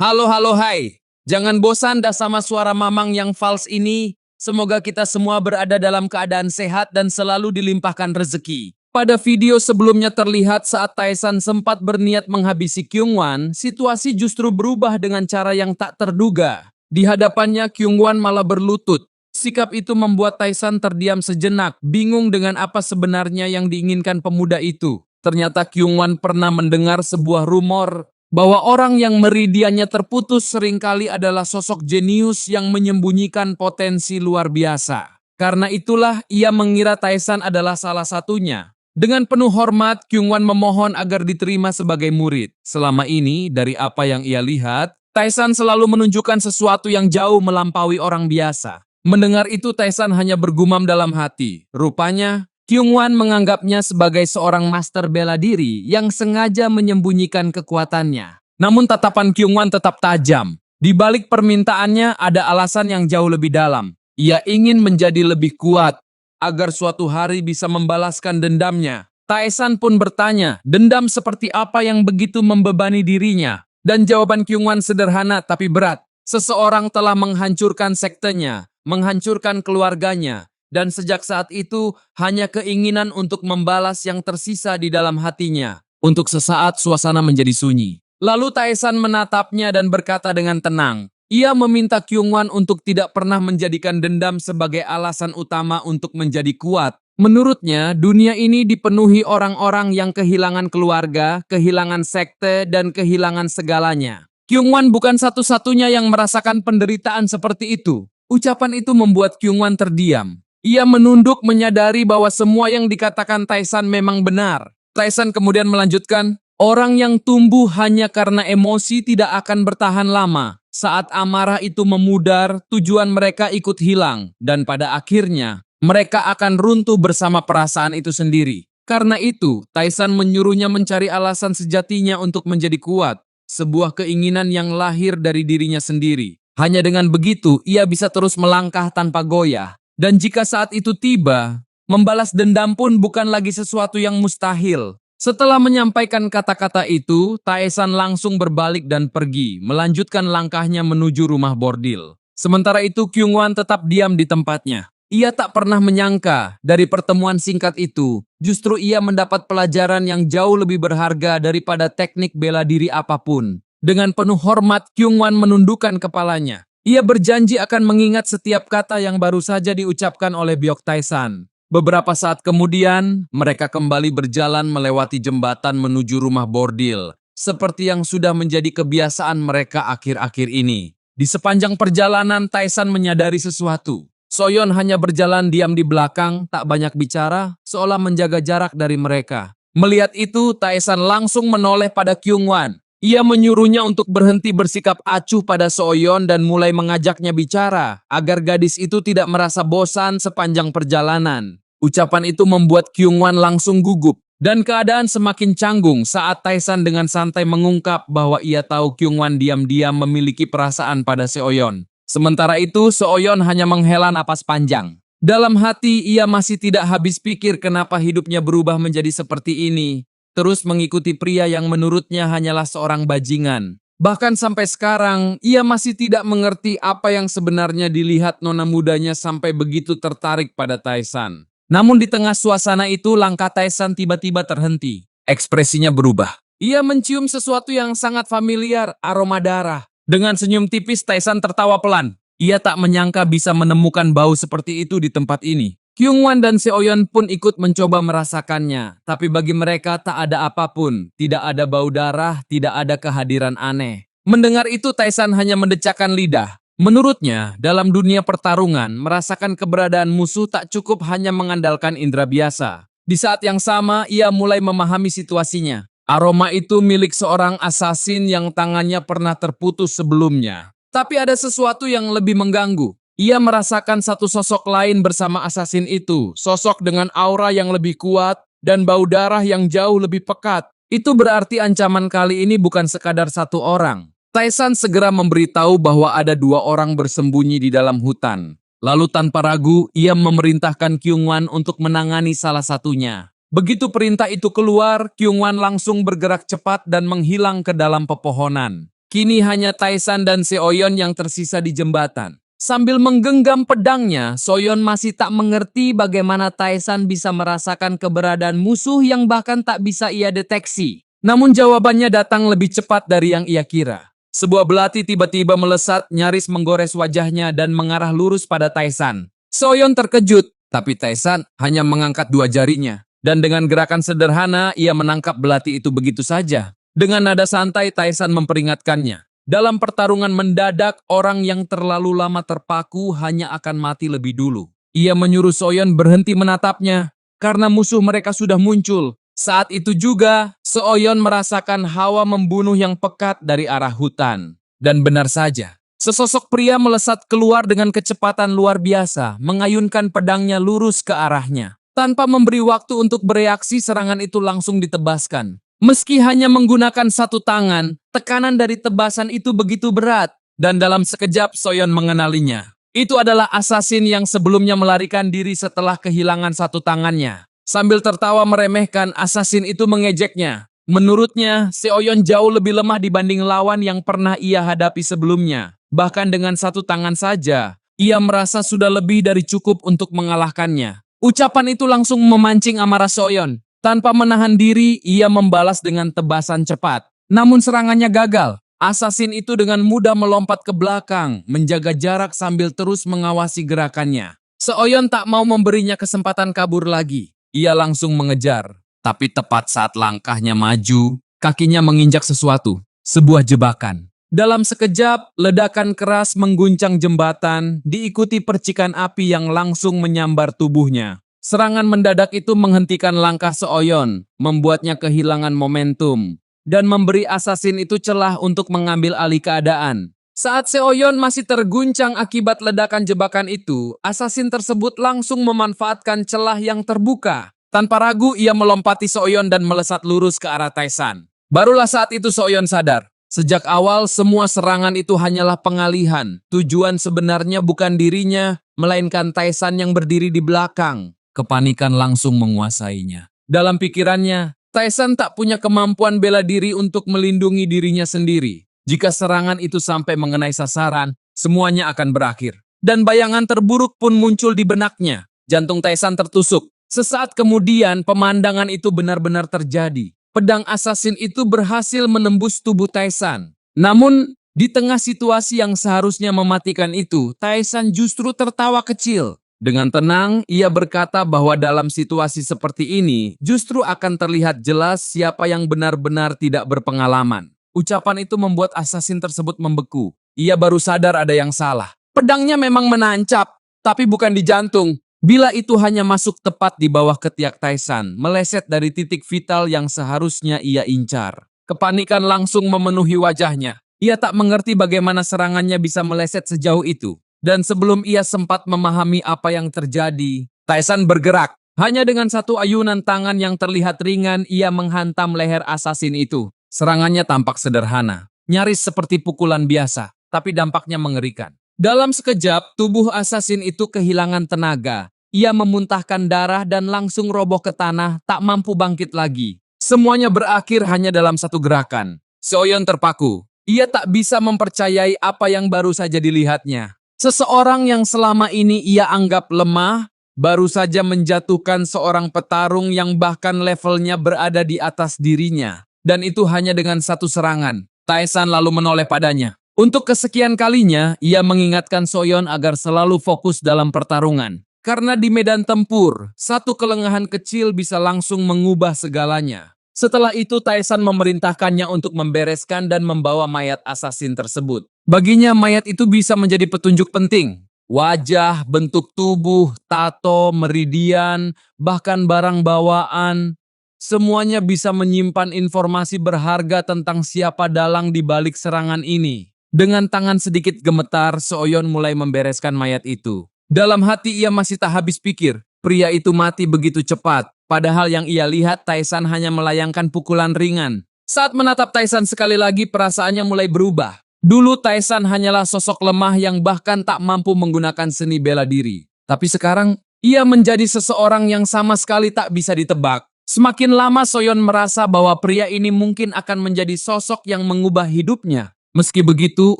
Halo, halo, hai. Jangan bosan dah sama suara mamang yang fals ini. Semoga kita semua berada dalam keadaan sehat dan selalu dilimpahkan rezeki. Pada video sebelumnya terlihat saat Taesan sempat berniat menghabisi Kyungwon, situasi justru berubah dengan cara yang tak terduga. Di hadapannya Kyungwon malah berlutut. Sikap itu membuat Taesan terdiam sejenak, bingung dengan apa sebenarnya yang diinginkan pemuda itu. Ternyata Kyungwon pernah mendengar sebuah rumor bahwa orang yang meridiannya terputus seringkali adalah sosok jenius yang menyembunyikan potensi luar biasa. Karena itulah ia mengira Taesan adalah salah satunya. Dengan penuh hormat, Kyungwon memohon agar diterima sebagai murid. Selama ini, dari apa yang ia lihat, Taesan selalu menunjukkan sesuatu yang jauh melampaui orang biasa. Mendengar itu, Taesan hanya bergumam dalam hati. Rupanya, Kyungwon menganggapnya sebagai seorang master bela diri yang sengaja menyembunyikan kekuatannya. Namun tatapan Kyungwon tetap tajam. Di balik permintaannya ada alasan yang jauh lebih dalam. Ia ingin menjadi lebih kuat agar suatu hari bisa membalaskan dendamnya. Taesan pun bertanya, dendam seperti apa yang begitu membebani dirinya? Dan jawaban Kyungwon sederhana tapi berat. Seseorang telah menghancurkan sektenya, menghancurkan keluarganya, dan sejak saat itu hanya keinginan untuk membalas yang tersisa di dalam hatinya. Untuk sesaat suasana menjadi sunyi. Lalu Taesan menatapnya dan berkata dengan tenang, ia meminta Kyungwon untuk tidak pernah menjadikan dendam sebagai alasan utama untuk menjadi kuat. Menurutnya, dunia ini dipenuhi orang-orang yang kehilangan keluarga, kehilangan sekte, dan kehilangan segalanya. Kyungwon bukan satu-satunya yang merasakan penderitaan seperti itu. Ucapan itu membuat Kyungwon terdiam. Ia menunduk menyadari bahwa semua yang dikatakan Taesan memang benar. Taesan kemudian melanjutkan, orang yang tumbuh hanya karena emosi tidak akan bertahan lama. Saat amarah itu memudar, tujuan mereka ikut hilang. Dan pada akhirnya, mereka akan runtuh bersama perasaan itu sendiri. Karena itu, Taesan menyuruhnya mencari alasan sejatinya untuk menjadi kuat. Sebuah keinginan yang lahir dari dirinya sendiri. Hanya dengan begitu, ia bisa terus melangkah tanpa goyah. Dan jika saat itu tiba, membalas dendam pun bukan lagi sesuatu yang mustahil. Setelah menyampaikan kata-kata itu, Taesan langsung berbalik dan pergi, melanjutkan langkahnya menuju rumah bordil. Sementara itu, Kyungwon tetap diam di tempatnya. Ia tak pernah menyangka, dari pertemuan singkat itu, justru ia mendapat pelajaran yang jauh lebih berharga daripada teknik bela diri apapun. Dengan penuh hormat, Kyungwon menundukkan kepalanya. Ia berjanji akan mengingat setiap kata yang baru saja diucapkan oleh Byok Taesan. Beberapa saat kemudian, mereka kembali berjalan melewati jembatan menuju rumah bordil, seperti yang sudah menjadi kebiasaan mereka akhir-akhir ini. Di sepanjang perjalanan, Taesan menyadari sesuatu. Soyeon hanya berjalan diam di belakang, tak banyak bicara, seolah menjaga jarak dari mereka. Melihat itu, Taesan langsung menoleh pada Kyungwon. Ia menyuruhnya untuk berhenti bersikap acuh pada Soyeon dan mulai mengajaknya bicara, agar gadis itu tidak merasa bosan sepanjang perjalanan. Ucapan itu membuat Kyungwon langsung gugup, dan keadaan semakin canggung saat Taesan dengan santai mengungkap bahwa ia tahu Kyungwon diam-diam memiliki perasaan pada Soyeon. Sementara itu, Soyeon hanya menghela napas panjang. Dalam hati, ia masih tidak habis pikir kenapa hidupnya berubah menjadi seperti ini. Terus mengikuti pria yang menurutnya hanyalah seorang bajingan. Bahkan sampai sekarang, ia masih tidak mengerti apa yang sebenarnya dilihat nona mudanya sampai begitu tertarik pada Taesan. Namun di tengah suasana itu, langkah Taesan tiba-tiba terhenti. Ekspresinya berubah. Ia mencium sesuatu yang sangat familiar, aroma darah. Dengan senyum tipis, Taesan tertawa pelan. Ia tak menyangka bisa menemukan bau seperti itu di tempat ini. Kyungwon dan Soyeon pun ikut mencoba merasakannya. Tapi bagi mereka tak ada apapun. Tidak ada bau darah, tidak ada kehadiran aneh. Mendengar itu, Taesan hanya mendecakkan lidah. Menurutnya, dalam dunia pertarungan, merasakan keberadaan musuh tak cukup hanya mengandalkan indera biasa. Di saat yang sama, ia mulai memahami situasinya. Aroma itu milik seorang asasin yang tangannya pernah terputus sebelumnya. Tapi ada sesuatu yang lebih mengganggu. Ia merasakan satu sosok lain bersama asasin itu. Sosok dengan aura yang lebih kuat dan bau darah yang jauh lebih pekat. Itu berarti ancaman kali ini bukan sekadar satu orang. Taesan segera memberitahu bahwa ada dua orang bersembunyi di dalam hutan. Lalu tanpa ragu, ia memerintahkan Kyungwon untuk menangani salah satunya. Begitu perintah itu keluar, Kyungwon langsung bergerak cepat dan menghilang ke dalam pepohonan. Kini hanya Taesan dan Seoyeon yang tersisa di jembatan. Sambil menggenggam pedangnya, Soyeon masih tak mengerti bagaimana Taesan bisa merasakan keberadaan musuh yang bahkan tak bisa ia deteksi. Namun jawabannya datang lebih cepat dari yang ia kira. Sebuah belati tiba-tiba melesat, nyaris menggores wajahnya dan mengarah lurus pada Taesan. Soyeon terkejut, tapi Taesan hanya mengangkat dua jarinya. Dan dengan gerakan sederhana, ia menangkap belati itu begitu saja. Dengan nada santai, Taesan memperingatkannya. Dalam pertarungan mendadak, orang yang terlalu lama terpaku hanya akan mati lebih dulu. Ia menyuruh Soyeon berhenti menatapnya, karena musuh mereka sudah muncul. Saat itu juga, Seoyeon merasakan hawa membunuh yang pekat dari arah hutan. Dan benar saja, sesosok pria melesat keluar dengan kecepatan luar biasa, mengayunkan pedangnya lurus ke arahnya. Tanpa memberi waktu untuk bereaksi, serangan itu langsung ditebaskan. Meski hanya menggunakan satu tangan, tekanan dari tebasan itu begitu berat. Dan dalam sekejap, Soyeon mengenalinya. Itu adalah asasin yang sebelumnya melarikan diri setelah kehilangan satu tangannya. Sambil tertawa meremehkan, asasin itu mengejeknya. Menurutnya, Seoyeon jauh lebih lemah dibanding lawan yang pernah ia hadapi sebelumnya. Bahkan dengan satu tangan saja, ia merasa sudah lebih dari cukup untuk mengalahkannya. Ucapan itu langsung memancing amarah Soyeon. Tanpa menahan diri, ia membalas dengan tebasan cepat. Namun serangannya gagal. Asasin itu dengan mudah melompat ke belakang, menjaga jarak sambil terus mengawasi gerakannya. Seoyeon tak mau memberinya kesempatan kabur lagi. Ia langsung mengejar. Tapi tepat saat langkahnya maju, kakinya menginjak sesuatu, sebuah jebakan. Dalam sekejap, ledakan keras mengguncang jembatan, diikuti percikan api yang langsung menyambar tubuhnya. Serangan mendadak itu menghentikan langkah Seoyeon, membuatnya kehilangan momentum, dan memberi asasin itu celah untuk mengambil alih keadaan. Saat Seoyeon masih terguncang akibat ledakan jebakan itu, asasin tersebut langsung memanfaatkan celah yang terbuka. Tanpa ragu, ia melompati Seoyeon dan melesat lurus ke arah Taesan. Barulah saat itu Seoyeon sadar. Sejak awal, semua serangan itu hanyalah pengalihan. Tujuan sebenarnya bukan dirinya, melainkan Taesan yang berdiri di belakang. Kepanikan langsung menguasainya. Dalam pikirannya, Taesan tak punya kemampuan bela diri untuk melindungi dirinya sendiri. Jika serangan itu sampai mengenai sasaran, semuanya akan berakhir. Dan bayangan terburuk pun muncul di benaknya. Jantung Taesan tertusuk. Sesaat kemudian, pemandangan itu benar-benar terjadi. Pedang asasin itu berhasil menembus tubuh Taesan. Namun, di tengah situasi yang seharusnya mematikan itu, Taesan justru tertawa kecil. Dengan tenang, ia berkata bahwa dalam situasi seperti ini, justru akan terlihat jelas siapa yang benar-benar tidak berpengalaman. Ucapan itu membuat asasin tersebut membeku. Ia baru sadar ada yang salah. Pedangnya memang menancap, tapi bukan di jantung. Bila itu hanya masuk tepat di bawah ketiak Taesan, meleset dari titik vital yang seharusnya ia incar. Kepanikan langsung memenuhi wajahnya. Ia tak mengerti bagaimana serangannya bisa meleset sejauh itu. Dan sebelum ia sempat memahami apa yang terjadi, Taesan bergerak. Hanya dengan satu ayunan tangan yang terlihat ringan, ia menghantam leher asasin itu. Serangannya tampak sederhana, nyaris seperti pukulan biasa, tapi dampaknya mengerikan. Dalam sekejap, tubuh asasin itu kehilangan tenaga. Ia memuntahkan darah dan langsung roboh ke tanah, tak mampu bangkit lagi. Semuanya berakhir hanya dalam satu gerakan. Seoyeon terpaku. Ia tak bisa mempercayai apa yang baru saja dilihatnya. Seseorang yang selama ini ia anggap lemah, baru saja menjatuhkan seorang petarung yang bahkan levelnya berada di atas dirinya. Dan itu hanya dengan satu serangan. Taesan lalu menoleh padanya. Untuk kesekian kalinya, ia mengingatkan Seoyeon agar selalu fokus dalam pertarungan. Karena di medan tempur, satu kelengahan kecil bisa langsung mengubah segalanya. Setelah itu, Taesan memerintahkannya untuk membereskan dan membawa mayat asasin tersebut. Baginya, mayat itu bisa menjadi petunjuk penting. Wajah, bentuk tubuh, tato, meridian, bahkan barang bawaan. Semuanya bisa menyimpan informasi berharga tentang siapa dalang di balik serangan ini. Dengan tangan sedikit gemetar, Seoyeon mulai membereskan mayat itu. Dalam hati ia masih tak habis pikir, pria itu mati begitu cepat. Padahal yang ia lihat, Taesan hanya melayangkan pukulan ringan. Saat menatap Taesan sekali lagi, perasaannya mulai berubah. Dulu Taesan hanyalah sosok lemah yang bahkan tak mampu menggunakan seni bela diri. Tapi sekarang, ia menjadi seseorang yang sama sekali tak bisa ditebak. Semakin lama Seoyeon merasa bahwa pria ini mungkin akan menjadi sosok yang mengubah hidupnya. Meski begitu,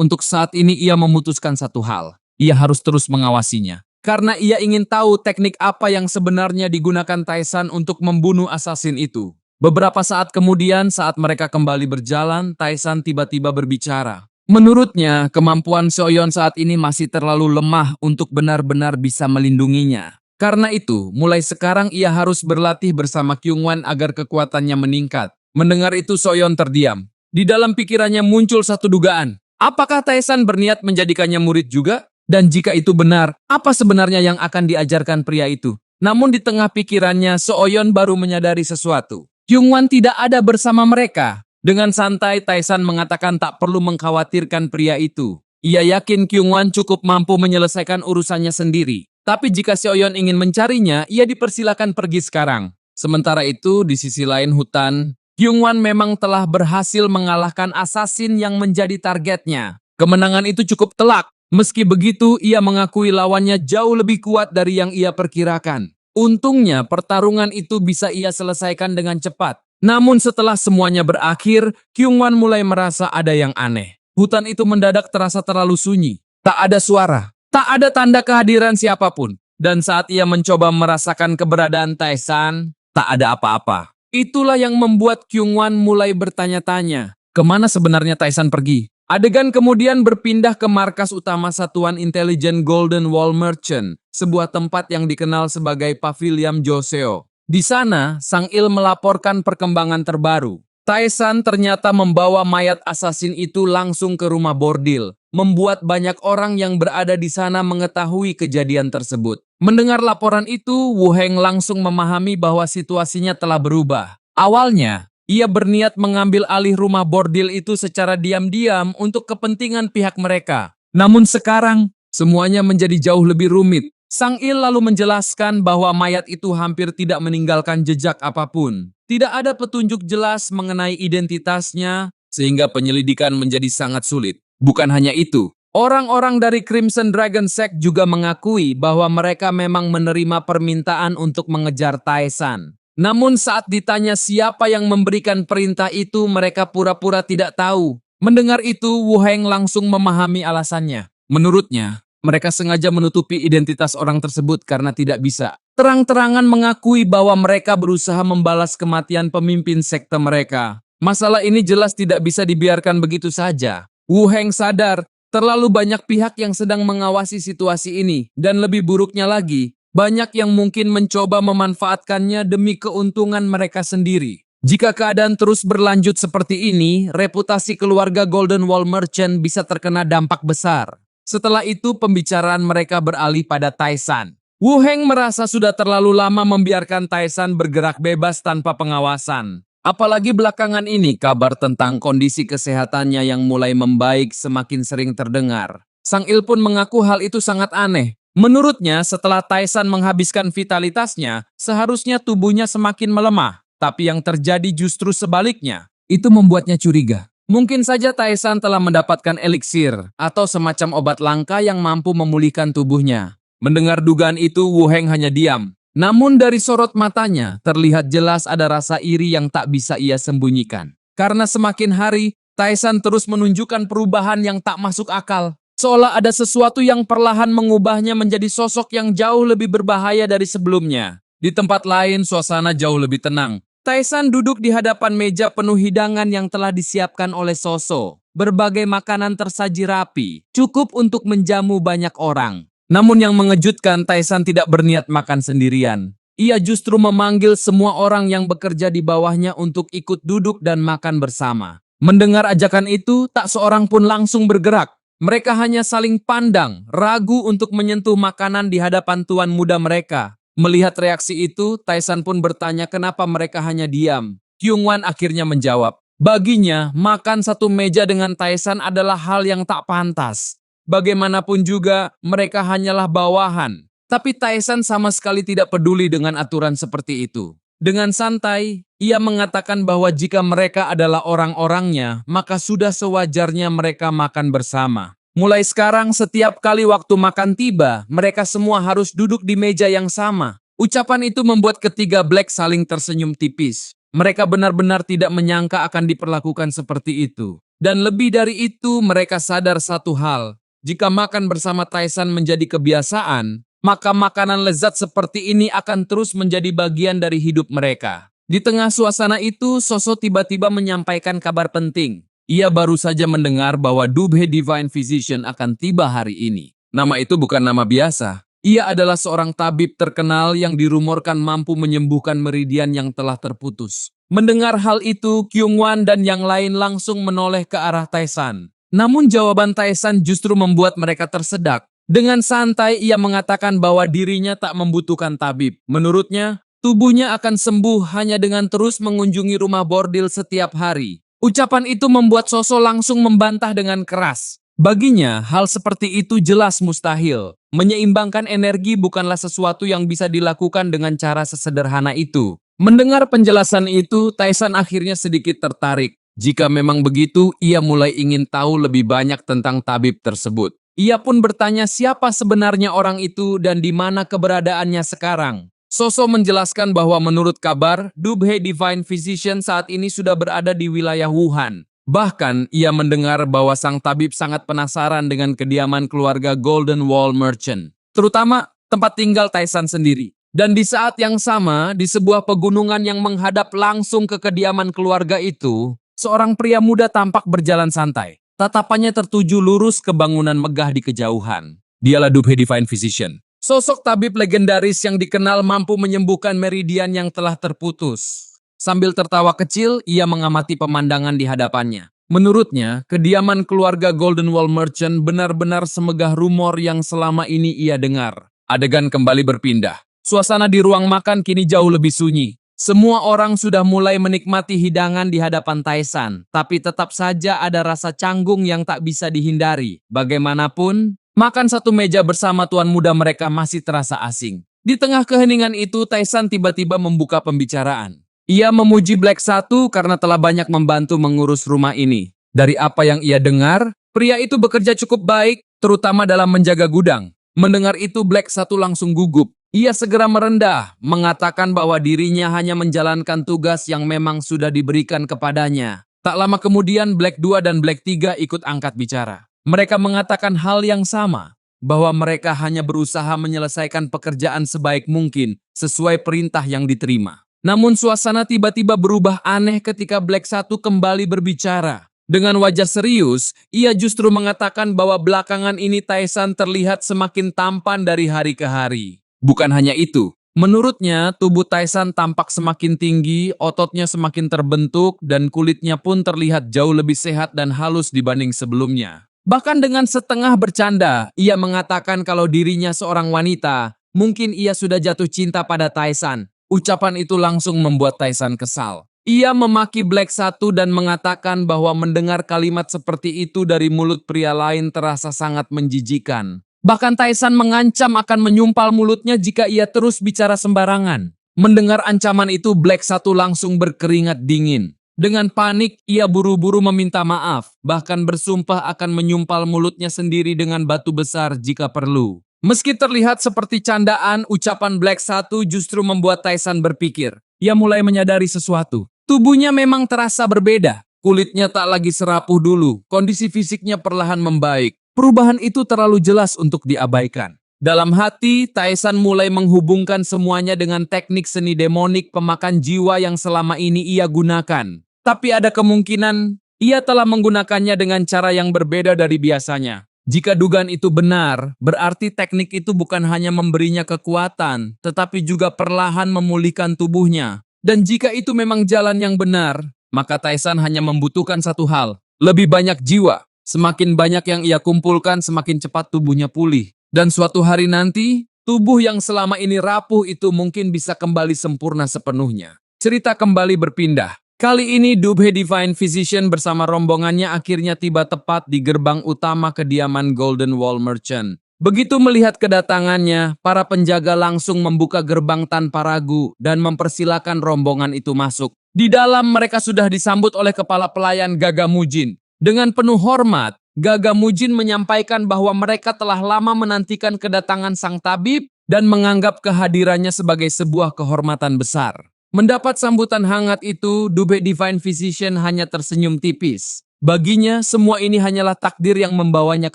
untuk saat ini ia memutuskan satu hal. Ia harus terus mengawasinya. Karena ia ingin tahu teknik apa yang sebenarnya digunakan Taesan untuk membunuh assassin itu. Beberapa saat kemudian, saat mereka kembali berjalan, Taesan tiba-tiba berbicara. Menurutnya, kemampuan Seoyeon saat ini masih terlalu lemah untuk benar-benar bisa melindunginya. Karena itu, mulai sekarang ia harus berlatih bersama Kyungwan agar kekuatannya meningkat. Mendengar itu, Seoyeon terdiam. Di dalam pikirannya muncul satu dugaan. Apakah Taesan berniat menjadikannya murid juga? Dan jika itu benar, apa sebenarnya yang akan diajarkan pria itu? Namun di tengah pikirannya, Seoyeon baru menyadari sesuatu. Kyungwan tidak ada bersama mereka. Dengan santai, Taesan mengatakan tak perlu mengkhawatirkan pria itu. Ia yakin Kyungwan cukup mampu menyelesaikan urusannya sendiri. Tapi jika Seoyeon ingin mencarinya, ia dipersilakan pergi sekarang. Sementara itu, di sisi lain hutan, Kyungwan memang telah berhasil mengalahkan assassin yang menjadi targetnya. Kemenangan itu cukup telak. Meski begitu, ia mengakui lawannya jauh lebih kuat dari yang ia perkirakan. Untungnya, pertarungan itu bisa ia selesaikan dengan cepat. Namun setelah semuanya berakhir, Kyungwan mulai merasa ada yang aneh. Hutan itu mendadak terasa terlalu sunyi. Tak ada suara, tak ada tanda kehadiran siapapun. Dan saat ia mencoba merasakan keberadaan Taesan, tak ada apa-apa. Itulah yang membuat Kyungwan mulai bertanya-tanya, kemana sebenarnya Taesan pergi? Adegan kemudian berpindah ke markas utama Satuan Intelijen Golden Wall Merchant, sebuah tempat yang dikenal sebagai Pavilion Joseo. Di sana, Sang Il melaporkan perkembangan terbaru. Taesan ternyata membawa mayat assassin itu langsung ke rumah bordil, membuat banyak orang yang berada di sana mengetahui kejadian tersebut. Mendengar laporan itu, Wu Heng langsung memahami bahwa situasinya telah berubah. Awalnya, ia berniat mengambil alih rumah bordil itu secara diam-diam untuk kepentingan pihak mereka. Namun sekarang, semuanya menjadi jauh lebih rumit. Sang Il lalu menjelaskan bahwa mayat itu hampir tidak meninggalkan jejak apapun. Tidak ada petunjuk jelas mengenai identitasnya, sehingga penyelidikan menjadi sangat sulit. Bukan hanya itu, orang-orang dari Crimson Dragon Sect juga mengakui bahwa mereka memang menerima permintaan untuk mengejar Taesan. Namun saat ditanya siapa yang memberikan perintah itu, mereka pura-pura tidak tahu. Mendengar itu, Wu Heng langsung memahami alasannya. Menurutnya, mereka sengaja menutupi identitas orang tersebut karena tidak bisa terang-terangan mengakui bahwa mereka berusaha membalas kematian pemimpin sekte mereka. Masalah ini jelas tidak bisa dibiarkan begitu saja. Wu Heng sadar, terlalu banyak pihak yang sedang mengawasi situasi ini, dan lebih buruknya lagi, banyak yang mungkin mencoba memanfaatkannya demi keuntungan mereka sendiri. Jika keadaan terus berlanjut seperti ini, reputasi keluarga Golden Wall Merchant bisa terkena dampak besar. Setelah itu, pembicaraan mereka beralih pada Taesan. Wu Heng merasa sudah terlalu lama membiarkan Taesan bergerak bebas tanpa pengawasan. Apalagi belakangan ini, kabar tentang kondisi kesehatannya yang mulai membaik semakin sering terdengar. Sang Il pun mengaku hal itu sangat aneh. Menurutnya, setelah Taesan menghabiskan vitalitasnya, seharusnya tubuhnya semakin melemah. Tapi yang terjadi justru sebaliknya. Itu membuatnya curiga. Mungkin saja Taesan telah mendapatkan eliksir atau semacam obat langka yang mampu memulihkan tubuhnya. Mendengar dugaan itu, Wu Heng hanya diam. Namun dari sorot matanya, terlihat jelas ada rasa iri yang tak bisa ia sembunyikan. Karena semakin hari, Taesan terus menunjukkan perubahan yang tak masuk akal. Seolah ada sesuatu yang perlahan mengubahnya menjadi sosok yang jauh lebih berbahaya dari sebelumnya. Di tempat lain, suasana jauh lebih tenang. Taesan duduk di hadapan meja penuh hidangan yang telah disiapkan oleh Soso. Berbagai makanan tersaji rapi, cukup untuk menjamu banyak orang. Namun yang mengejutkan, Taesan tidak berniat makan sendirian. Ia justru memanggil semua orang yang bekerja di bawahnya untuk ikut duduk dan makan bersama. Mendengar ajakan itu, tak seorang pun langsung bergerak. Mereka hanya saling pandang, ragu untuk menyentuh makanan di hadapan tuan muda mereka. Melihat reaksi itu, Taesan pun bertanya kenapa mereka hanya diam. Kyungwan akhirnya menjawab. Baginya, makan satu meja dengan Taesan adalah hal yang tak pantas. Bagaimanapun juga, mereka hanyalah bawahan. Tapi Taesan sama sekali tidak peduli dengan aturan seperti itu. Dengan santai, ia mengatakan bahwa jika mereka adalah orang-orangnya, maka sudah sewajarnya mereka makan bersama. Mulai sekarang, setiap kali waktu makan tiba, mereka semua harus duduk di meja yang sama. Ucapan itu membuat ketiga Black saling tersenyum tipis. Mereka benar-benar tidak menyangka akan diperlakukan seperti itu. Dan lebih dari itu, mereka sadar satu hal. Jika makan bersama Taisan menjadi kebiasaan, maka makanan lezat seperti ini akan terus menjadi bagian dari hidup mereka. Di tengah suasana itu, Soso tiba-tiba menyampaikan kabar penting. Ia baru saja mendengar bahwa Dubhe Divine Physician akan tiba hari ini. Nama itu bukan nama biasa. Ia adalah seorang tabib terkenal yang dirumorkan mampu menyembuhkan meridian yang telah terputus. Mendengar hal itu, Kyungwan dan yang lain langsung menoleh ke arah Taisan. Namun jawaban Taisan justru membuat mereka tersedak. Dengan santai ia mengatakan bahwa dirinya tak membutuhkan tabib. Menurutnya, tubuhnya akan sembuh hanya dengan terus mengunjungi rumah bordil setiap hari. Ucapan itu membuat Soso langsung membantah dengan keras. Baginya, hal seperti itu jelas mustahil. Menyeimbangkan energi bukanlah sesuatu yang bisa dilakukan dengan cara sesederhana itu. Mendengar penjelasan itu, Taisan akhirnya sedikit tertarik. Jika memang begitu, ia mulai ingin tahu lebih banyak tentang tabib tersebut. Ia pun bertanya siapa sebenarnya orang itu dan di mana keberadaannya sekarang. Soso menjelaskan bahwa menurut kabar, Dubhe Divine Physician saat ini sudah berada di wilayah Wuhan. Bahkan, ia mendengar bahwa sang tabib sangat penasaran dengan kediaman keluarga Golden Wall Merchant, terutama tempat tinggal Taisan sendiri. Dan di saat yang sama, di sebuah pegunungan yang menghadap langsung ke kediaman keluarga itu, seorang pria muda tampak berjalan santai. Tatapannya tertuju lurus ke bangunan megah di kejauhan. Dialah Dubhe Divine Physician. Sosok tabib legendaris yang dikenal mampu menyembuhkan meridian yang telah terputus. Sambil tertawa kecil, ia mengamati pemandangan di hadapannya. Menurutnya, kediaman keluarga Golden Wall Merchant benar-benar semegah rumor yang selama ini ia dengar. Adegan kembali berpindah. Suasana di ruang makan kini jauh lebih sunyi. Semua orang sudah mulai menikmati hidangan di hadapan Taisan, tapi tetap saja ada rasa canggung yang tak bisa dihindari. Bagaimanapun, makan satu meja bersama tuan muda mereka masih terasa asing. Di tengah keheningan itu, Taisan tiba-tiba membuka pembicaraan. Ia memuji Black Satu karena telah banyak membantu mengurus rumah ini. Dari apa yang ia dengar, pria itu bekerja cukup baik, terutama dalam menjaga gudang. Mendengar itu, Black Satu langsung gugup. Ia segera merendah, mengatakan bahwa dirinya hanya menjalankan tugas yang memang sudah diberikan kepadanya. Tak lama kemudian, Black 2 dan Black 3 ikut angkat bicara. Mereka mengatakan hal yang sama, bahwa mereka hanya berusaha menyelesaikan pekerjaan sebaik mungkin sesuai perintah yang diterima. Namun suasana tiba-tiba berubah aneh ketika Black 1 kembali berbicara. Dengan wajah serius, ia justru mengatakan bahwa belakangan ini Taisan terlihat semakin tampan dari hari ke hari. Bukan hanya itu, menurutnya tubuh Taisan tampak semakin tinggi, ototnya semakin terbentuk, dan kulitnya pun terlihat jauh lebih sehat dan halus dibanding sebelumnya. Bahkan dengan setengah bercanda, ia mengatakan kalau dirinya seorang wanita, mungkin ia sudah jatuh cinta pada Taisan. Ucapan itu langsung membuat Taisan kesal. Ia memaki Black 1 dan mengatakan bahwa mendengar kalimat seperti itu dari mulut pria lain terasa sangat menjijikan. Bahkan Taisan mengancam akan menyumpal mulutnya jika ia terus bicara sembarangan. Mendengar ancaman itu, Black 1 langsung berkeringat dingin. Dengan panik, ia buru-buru meminta maaf, bahkan bersumpah akan menyumpal mulutnya sendiri dengan batu besar jika perlu. Meski terlihat seperti candaan, ucapan Black 1 justru membuat Taisan berpikir. Ia mulai menyadari sesuatu. Tubuhnya memang terasa berbeda. Kulitnya tak lagi serapuh dulu, kondisi fisiknya perlahan membaik. Perubahan itu terlalu jelas untuk diabaikan. Dalam hati, Taisan mulai menghubungkan semuanya dengan teknik seni demonik pemakan jiwa yang selama ini ia gunakan. Tapi ada kemungkinan ia telah menggunakannya dengan cara yang berbeda dari biasanya. Jika dugaan itu benar, berarti teknik itu bukan hanya memberinya kekuatan, tetapi juga perlahan memulihkan tubuhnya. Dan jika itu memang jalan yang benar, maka Taisan hanya membutuhkan satu hal, lebih banyak jiwa. Semakin banyak yang ia kumpulkan, semakin cepat tubuhnya pulih. Dan suatu hari nanti, tubuh yang selama ini rapuh itu mungkin bisa kembali sempurna sepenuhnya. Cerita kembali berpindah. Kali ini Dubhe Divine Physician bersama rombongannya akhirnya tiba tepat di gerbang utama kediaman Golden Wall Merchant. Begitu melihat kedatangannya, para penjaga langsung membuka gerbang tanpa ragu dan mempersilakan rombongan itu masuk. Di dalam mereka sudah disambut oleh kepala pelayan Gaga Mujin. Dengan penuh hormat, Gaga Mujin menyampaikan bahwa mereka telah lama menantikan kedatangan sang tabib dan menganggap kehadirannya sebagai sebuah kehormatan besar. Mendapat sambutan hangat itu, Dubhe Divine Physician hanya tersenyum tipis. Baginya, semua ini hanyalah takdir yang membawanya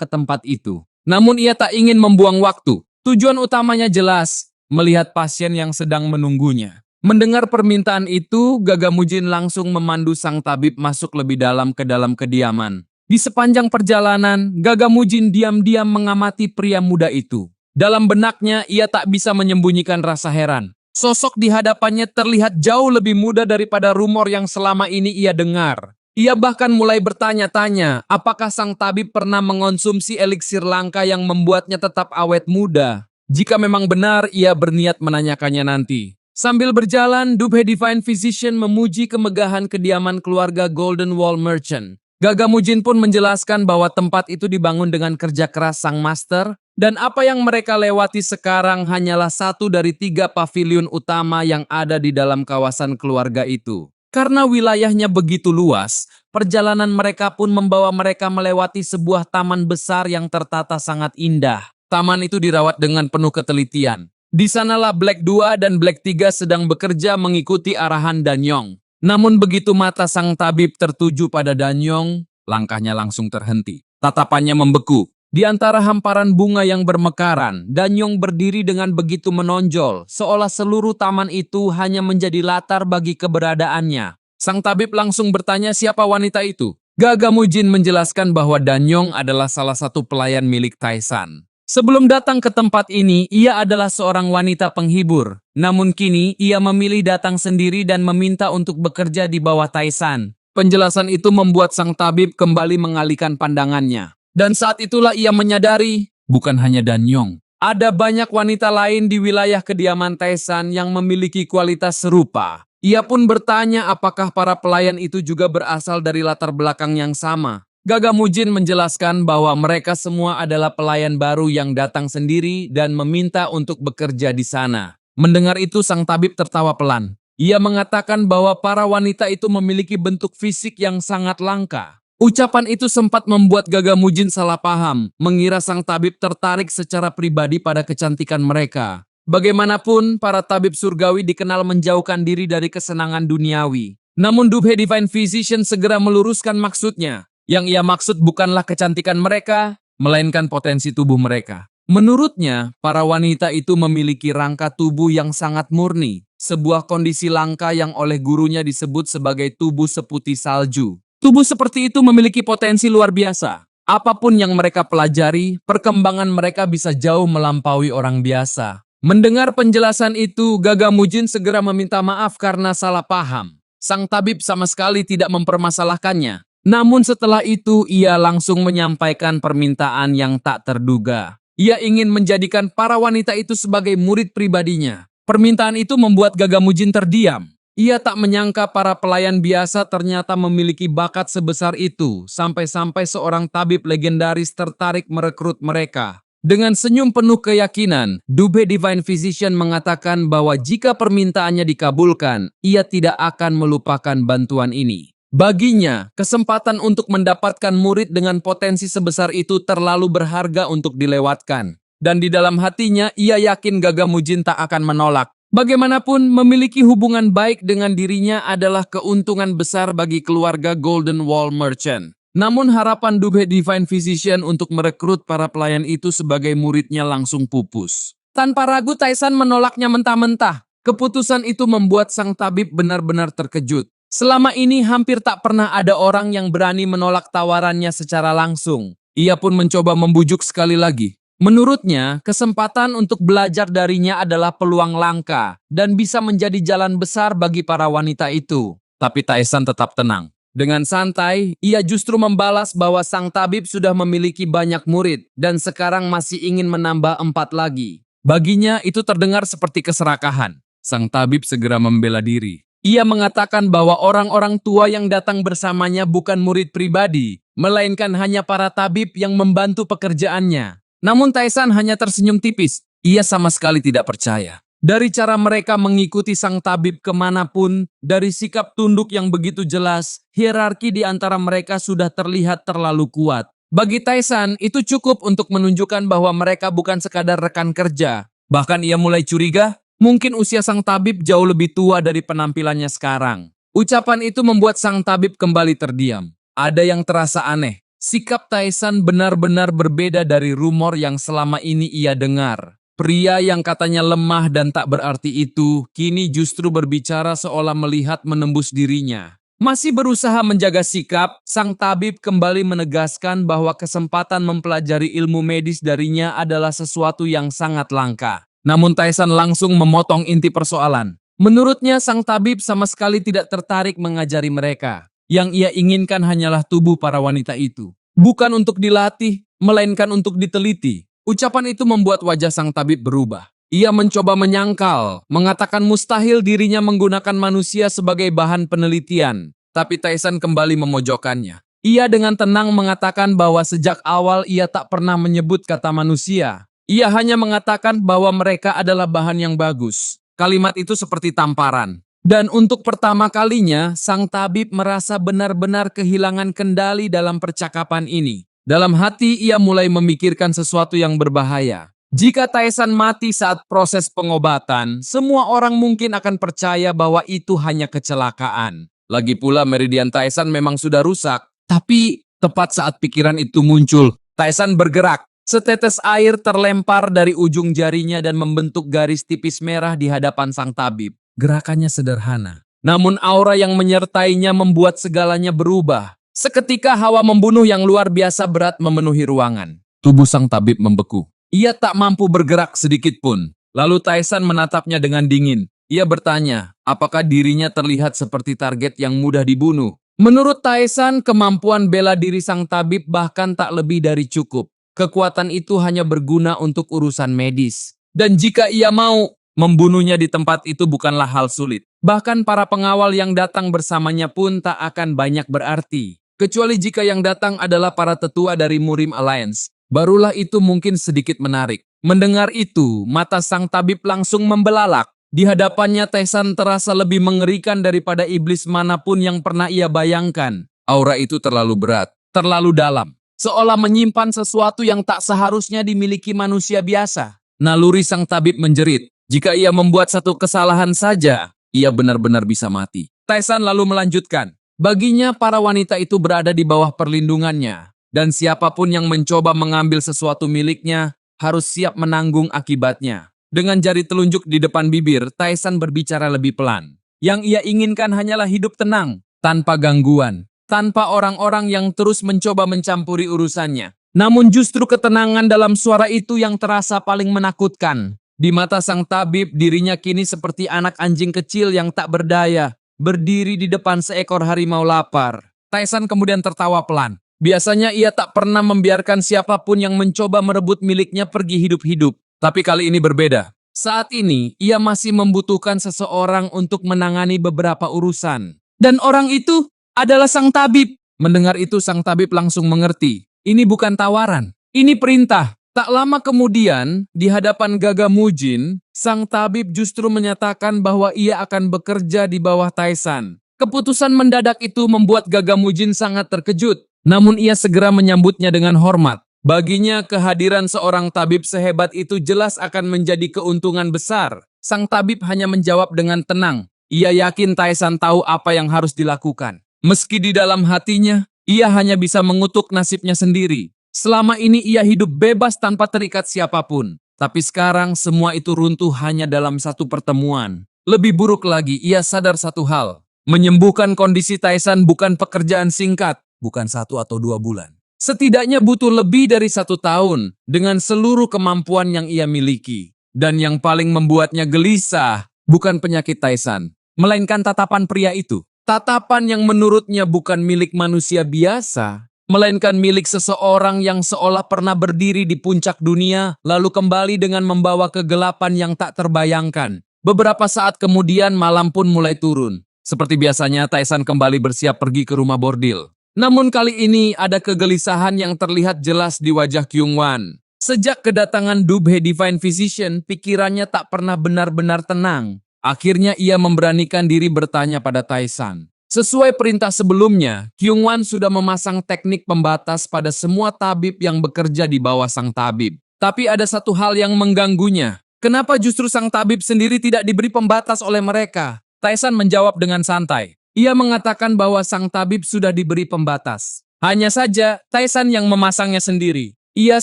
ke tempat itu. Namun ia tak ingin membuang waktu. Tujuan utamanya jelas, melihat pasien yang sedang menunggunya. Mendengar permintaan itu, Gagamujin langsung memandu sang tabib masuk lebih dalam ke dalam kediaman. Di sepanjang perjalanan, Gagamujin diam-diam mengamati pria muda itu. Dalam benaknya, ia tak bisa menyembunyikan rasa heran. Sosok di hadapannya terlihat jauh lebih muda daripada rumor yang selama ini ia dengar. Ia bahkan mulai bertanya-tanya, apakah sang tabib pernah mengonsumsi eliksir langka yang membuatnya tetap awet muda? Jika memang benar, ia berniat menanyakannya nanti. Sambil berjalan, Dubhe Divine Physician memuji kemegahan kediaman keluarga Golden Wall Merchant. Gagamujin pun menjelaskan bahwa tempat itu dibangun dengan kerja keras sang master, dan apa yang mereka lewati sekarang hanyalah satu dari 3 pavilion utama yang ada di dalam kawasan keluarga itu. Karena wilayahnya begitu luas, perjalanan mereka pun membawa mereka melewati sebuah taman besar yang tertata sangat indah. Taman itu dirawat dengan penuh ketelitian. Di sanalah Black 2 dan Black 3 sedang bekerja mengikuti arahan Danyong. Namun begitu mata sang tabib tertuju pada Danyong, langkahnya langsung terhenti. Tatapannya membeku. Di antara hamparan bunga yang bermekaran, Danyong berdiri dengan begitu menonjol, seolah seluruh taman itu hanya menjadi latar bagi keberadaannya. Sang tabib langsung bertanya siapa wanita itu. Gagamujin menjelaskan bahwa Danyong adalah salah satu pelayan milik Taisan. Sebelum datang ke tempat ini, ia adalah seorang wanita penghibur. Namun kini, ia memilih datang sendiri dan meminta untuk bekerja di bawah Taisan. Penjelasan itu membuat sang tabib kembali mengalihkan pandangannya. Dan saat itulah ia menyadari, bukan hanya Danyong. Ada banyak wanita lain di wilayah kediaman Taisan yang memiliki kualitas serupa. Ia pun bertanya apakah para pelayan itu juga berasal dari latar belakang yang sama. Gagamujin menjelaskan bahwa mereka semua adalah pelayan baru yang datang sendiri dan meminta untuk bekerja di sana. Mendengar itu sang tabib tertawa pelan. Ia mengatakan bahwa para wanita itu memiliki bentuk fisik yang sangat langka. Ucapan itu sempat membuat Gagamujin salah paham, mengira sang tabib tertarik secara pribadi pada kecantikan mereka. Bagaimanapun, para tabib surgawi dikenal menjauhkan diri dari kesenangan duniawi. Namun Dubhe Divine Physician segera meluruskan maksudnya. Yang ia maksud bukanlah kecantikan mereka, melainkan potensi tubuh mereka. Menurutnya, para wanita itu memiliki rangka tubuh yang sangat murni, sebuah kondisi langka yang oleh gurunya disebut sebagai tubuh seputih salju. Tubuh seperti itu memiliki potensi luar biasa. Apapun yang mereka pelajari, perkembangan mereka bisa jauh melampaui orang biasa. Mendengar penjelasan itu, Gagamujin segera meminta maaf karena salah paham. Sang tabib sama sekali tidak mempermasalahkannya. Namun setelah itu, ia langsung menyampaikan permintaan yang tak terduga. Ia ingin menjadikan para wanita itu sebagai murid pribadinya. Permintaan itu membuat Gagamujin terdiam. Ia tak menyangka para pelayan biasa ternyata memiliki bakat sebesar itu, sampai-sampai seorang tabib legendaris tertarik merekrut mereka. Dengan senyum penuh keyakinan, Dubhe Divine Physician mengatakan bahwa jika permintaannya dikabulkan, ia tidak akan melupakan bantuan ini. Baginya, kesempatan untuk mendapatkan murid dengan potensi sebesar itu terlalu berharga untuk dilewatkan. Dan di dalam hatinya, ia yakin Gagamujin tak akan menolak. Bagaimanapun, memiliki hubungan baik dengan dirinya adalah keuntungan besar bagi keluarga Golden Wall Merchant. Namun harapan Dubhe Divine Physician untuk merekrut para pelayan itu sebagai muridnya langsung pupus. Tanpa ragu, Taisan menolaknya mentah-mentah. Keputusan itu membuat sang tabib benar-benar terkejut. Selama ini hampir tak pernah ada orang yang berani menolak tawarannya secara langsung. Ia pun mencoba membujuk sekali lagi. Menurutnya, kesempatan untuk belajar darinya adalah peluang langka dan bisa menjadi jalan besar bagi para wanita itu. Tapi Taisan tetap tenang. Dengan santai, ia justru membalas bahwa sang tabib sudah memiliki banyak murid dan sekarang masih ingin menambah 4 lagi. Baginya itu terdengar seperti keserakahan. Sang tabib segera membela diri. Ia mengatakan bahwa orang-orang tua yang datang bersamanya bukan murid pribadi, melainkan hanya para tabib yang membantu pekerjaannya. Namun Taisan hanya tersenyum tipis. Ia sama sekali tidak percaya. Dari cara mereka mengikuti sang tabib kemanapun, dari sikap tunduk yang begitu jelas, hierarki di antara mereka sudah terlihat terlalu kuat. Bagi Taisan, itu cukup untuk menunjukkan bahwa mereka bukan sekadar rekan kerja. Bahkan ia mulai curiga, mungkin usia sang tabib jauh lebih tua dari penampilannya sekarang. Ucapan itu membuat sang tabib kembali terdiam. ada yang terasa aneh. Sikap Taesan benar-benar berbeda dari rumor yang selama ini ia dengar. Pria yang katanya lemah dan tak berarti itu, kini justru berbicara seolah melihat menembus dirinya. Masih berusaha menjaga sikap, sang tabib kembali menegaskan bahwa kesempatan mempelajari ilmu medis darinya adalah sesuatu yang sangat langka. Namun Taesan langsung memotong inti persoalan. Menurutnya sang tabib sama sekali tidak tertarik mengajari mereka. Yang ia inginkan hanyalah tubuh para wanita itu. Bukan untuk dilatih, melainkan untuk diteliti. Ucapan itu membuat wajah sang tabib berubah. Ia mencoba menyangkal, mengatakan mustahil dirinya menggunakan manusia sebagai bahan penelitian. Tapi Taesan kembali memojokkannya. Ia dengan tenang mengatakan bahwa sejak awal ia tak pernah menyebut kata manusia. Ia hanya mengatakan bahwa mereka adalah bahan yang bagus. Kalimat itu seperti tamparan. Dan untuk pertama kalinya, sang tabib merasa benar-benar kehilangan kendali dalam percakapan ini. Dalam hati, ia mulai memikirkan sesuatu yang berbahaya. Jika Taesan mati saat proses pengobatan, semua orang mungkin akan percaya bahwa itu hanya kecelakaan. Lagi pula meridian Taesan memang sudah rusak. Tapi, tepat saat pikiran itu muncul, Taesan bergerak. Setetes air terlempar dari ujung jarinya dan membentuk garis tipis merah di hadapan sang tabib. Gerakannya sederhana, namun aura yang menyertainya membuat segalanya berubah. Seketika hawa membunuh yang luar biasa berat memenuhi ruangan. Tubuh sang tabib membeku. Ia tak mampu bergerak sedikit pun. Lalu Taesan menatapnya dengan dingin. Ia bertanya, apakah dirinya terlihat seperti target yang mudah dibunuh? Menurut Taesan, kemampuan bela diri sang tabib bahkan tak lebih dari cukup. Kekuatan itu hanya berguna untuk urusan medis. Dan jika ia mau, membunuhnya di tempat itu bukanlah hal sulit. Bahkan para pengawal yang datang bersamanya pun tak akan banyak berarti. Kecuali jika yang datang adalah para tetua dari Murim Alliance. Barulah itu mungkin sedikit menarik. Mendengar itu, mata sang tabib langsung membelalak. Di hadapannya Taesan terasa lebih mengerikan daripada iblis manapun yang pernah ia bayangkan. Aura itu terlalu berat, terlalu dalam. Seolah menyimpan sesuatu yang tak seharusnya dimiliki manusia biasa. Naluri sang tabib menjerit. Jika ia membuat satu kesalahan saja, ia benar-benar bisa mati. Taesan lalu melanjutkan. Baginya para wanita itu berada di bawah perlindungannya. Dan siapapun yang mencoba mengambil sesuatu miliknya, harus siap menanggung akibatnya. Dengan jari telunjuk di depan bibir, Taesan berbicara lebih pelan. Yang ia inginkan hanyalah hidup tenang, tanpa gangguan. Tanpa orang-orang yang terus mencoba mencampuri urusannya. Namun justru ketenangan dalam suara itu yang terasa paling menakutkan. Di mata sang tabib, dirinya kini seperti anak anjing kecil yang tak berdaya, berdiri di depan seekor harimau lapar. Taesan kemudian tertawa pelan. Biasanya ia tak pernah membiarkan siapapun yang mencoba merebut miliknya pergi hidup-hidup. Tapi kali ini berbeda. Saat ini, ia masih membutuhkan seseorang untuk menangani beberapa urusan. Dan orang itu adalah sang tabib. Mendengar itu sang tabib langsung mengerti. Ini bukan tawaran, ini perintah. Tak lama kemudian, di hadapan Gagamujin, sang tabib justru menyatakan bahwa ia akan bekerja di bawah Taesan. Keputusan mendadak itu membuat Gagamujin sangat terkejut. Namun ia segera menyambutnya dengan hormat. Baginya kehadiran seorang tabib sehebat itu jelas akan menjadi keuntungan besar. Sang tabib hanya menjawab dengan tenang. Ia yakin Taesan tahu apa yang harus dilakukan. Meski di dalam hatinya, ia hanya bisa mengutuk nasibnya sendiri. Selama ini ia hidup bebas tanpa terikat siapapun. Tapi sekarang semua itu runtuh hanya dalam satu pertemuan. Lebih buruk lagi, ia sadar satu hal. Menyembuhkan kondisi Taesan bukan pekerjaan singkat, bukan 1 atau 2 bulan. Setidaknya butuh lebih dari 1 tahun dengan seluruh kemampuan yang ia miliki. Dan yang paling membuatnya gelisah, bukan penyakit Taesan, melainkan tatapan pria itu. Tatapan yang menurutnya bukan milik manusia biasa, melainkan milik seseorang yang seolah pernah berdiri di puncak dunia, lalu kembali dengan membawa kegelapan yang tak terbayangkan. Beberapa saat kemudian malam pun mulai turun. Seperti biasanya, Taesan kembali bersiap pergi ke rumah bordil. Namun kali ini ada kegelisahan yang terlihat jelas di wajah Kyungwan. Sejak kedatangan Dubhe Divine Physician, pikirannya tak pernah benar-benar tenang. Akhirnya ia memberanikan diri bertanya pada Taesan. Sesuai perintah sebelumnya, Kyungwan sudah memasang teknik pembatas pada semua tabib yang bekerja di bawah sang tabib. Tapi ada satu hal yang mengganggunya. Kenapa justru sang tabib sendiri tidak diberi pembatas oleh mereka? Taesan menjawab dengan santai. Ia mengatakan bahwa sang tabib sudah diberi pembatas. Hanya saja, Taisan yang memasangnya sendiri. Ia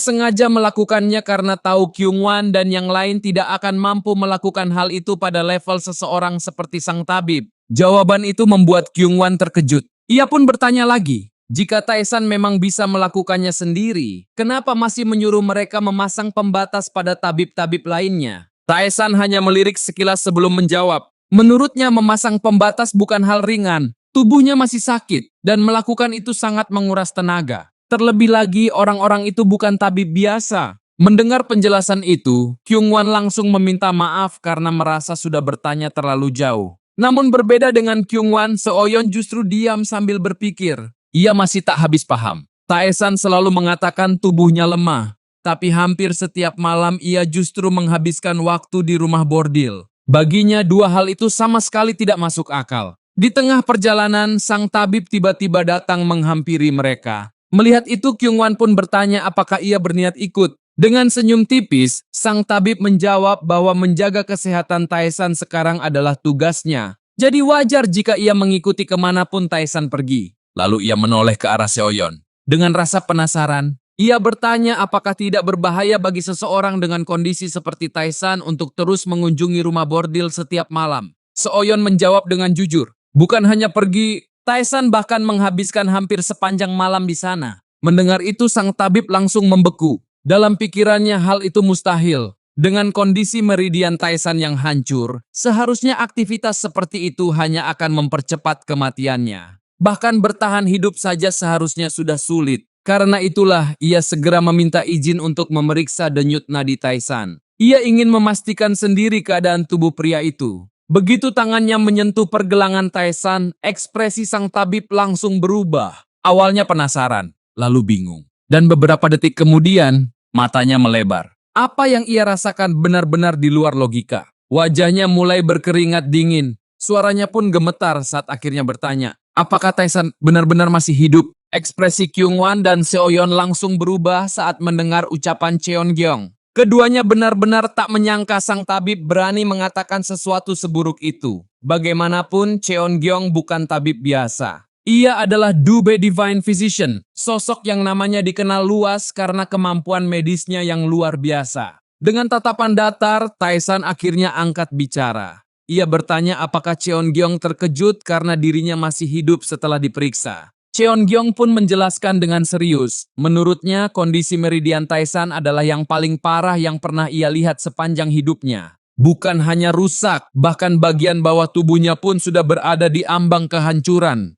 sengaja melakukannya karena tahu Kyungwan dan yang lain tidak akan mampu melakukan hal itu pada level seseorang seperti sang tabib. Jawaban itu membuat Kyungwan terkejut. Ia pun bertanya lagi, jika Taisan memang bisa melakukannya sendiri, kenapa masih menyuruh mereka memasang pembatas pada tabib-tabib lainnya? Taisan hanya melirik sekilas sebelum menjawab. Menurutnya memasang pembatas bukan hal ringan. Tubuhnya masih sakit, dan melakukan itu sangat menguras tenaga. Terlebih lagi, orang-orang itu bukan tabib biasa. Mendengar penjelasan itu, Kyungwan langsung meminta maaf karena merasa sudah bertanya terlalu jauh. Namun berbeda dengan Kyungwan, Seoyeon justru diam sambil berpikir. Ia masih tak habis paham. Taesan selalu mengatakan tubuhnya lemah, tapi hampir setiap malam ia justru menghabiskan waktu di rumah bordil. Baginya dua hal itu sama sekali tidak masuk akal. Di tengah perjalanan, sang tabib tiba-tiba datang menghampiri mereka. Melihat itu, Kyungwan pun bertanya apakah ia berniat ikut. Dengan senyum tipis, sang tabib menjawab bahwa menjaga kesehatan Taesan sekarang adalah tugasnya. Jadi wajar jika ia mengikuti kemanapun Taesan pergi. Lalu ia menoleh ke arah Seoyeon. Dengan rasa penasaran, ia bertanya apakah tidak berbahaya bagi seseorang dengan kondisi seperti Taesan untuk terus mengunjungi rumah bordil setiap malam. Seoyeon menjawab dengan jujur. Bukan hanya pergi, Taesan bahkan menghabiskan hampir sepanjang malam di sana. Mendengar itu sang tabib langsung membeku. Dalam pikirannya hal itu mustahil. Dengan kondisi meridian Taesan yang hancur, seharusnya aktivitas seperti itu hanya akan mempercepat kematiannya. Bahkan bertahan hidup saja seharusnya sudah sulit. Karena itulah ia segera meminta izin untuk memeriksa denyut nadi Taesan. Ia ingin memastikan sendiri keadaan tubuh pria itu. Begitu tangannya menyentuh pergelangan Taesan, ekspresi sang tabib langsung berubah. Awalnya penasaran, lalu bingung. Dan beberapa detik kemudian, matanya melebar. Apa yang ia rasakan benar-benar di luar logika. Wajahnya mulai berkeringat dingin. Suaranya pun gemetar saat akhirnya bertanya, apakah Taesan benar-benar masih hidup? Ekspresi Kyungwan dan Seoyeon langsung berubah saat mendengar ucapan Cheonggyeong. Keduanya benar-benar tak menyangka sang tabib berani mengatakan sesuatu seburuk itu. Bagaimanapun, Cheonggyeong bukan tabib biasa. Ia adalah Dube Divine Physician, sosok yang namanya dikenal luas karena kemampuan medisnya yang luar biasa. Dengan tatapan datar, Taesan akhirnya angkat bicara. Ia bertanya apakah Cheonggyeong terkejut karena dirinya masih hidup setelah diperiksa. Cheonggyeong pun menjelaskan dengan serius. Menurutnya, kondisi meridian Taesan adalah yang paling parah yang pernah ia lihat sepanjang hidupnya. Bukan hanya rusak, bahkan bagian bawah tubuhnya pun sudah berada di ambang kehancuran.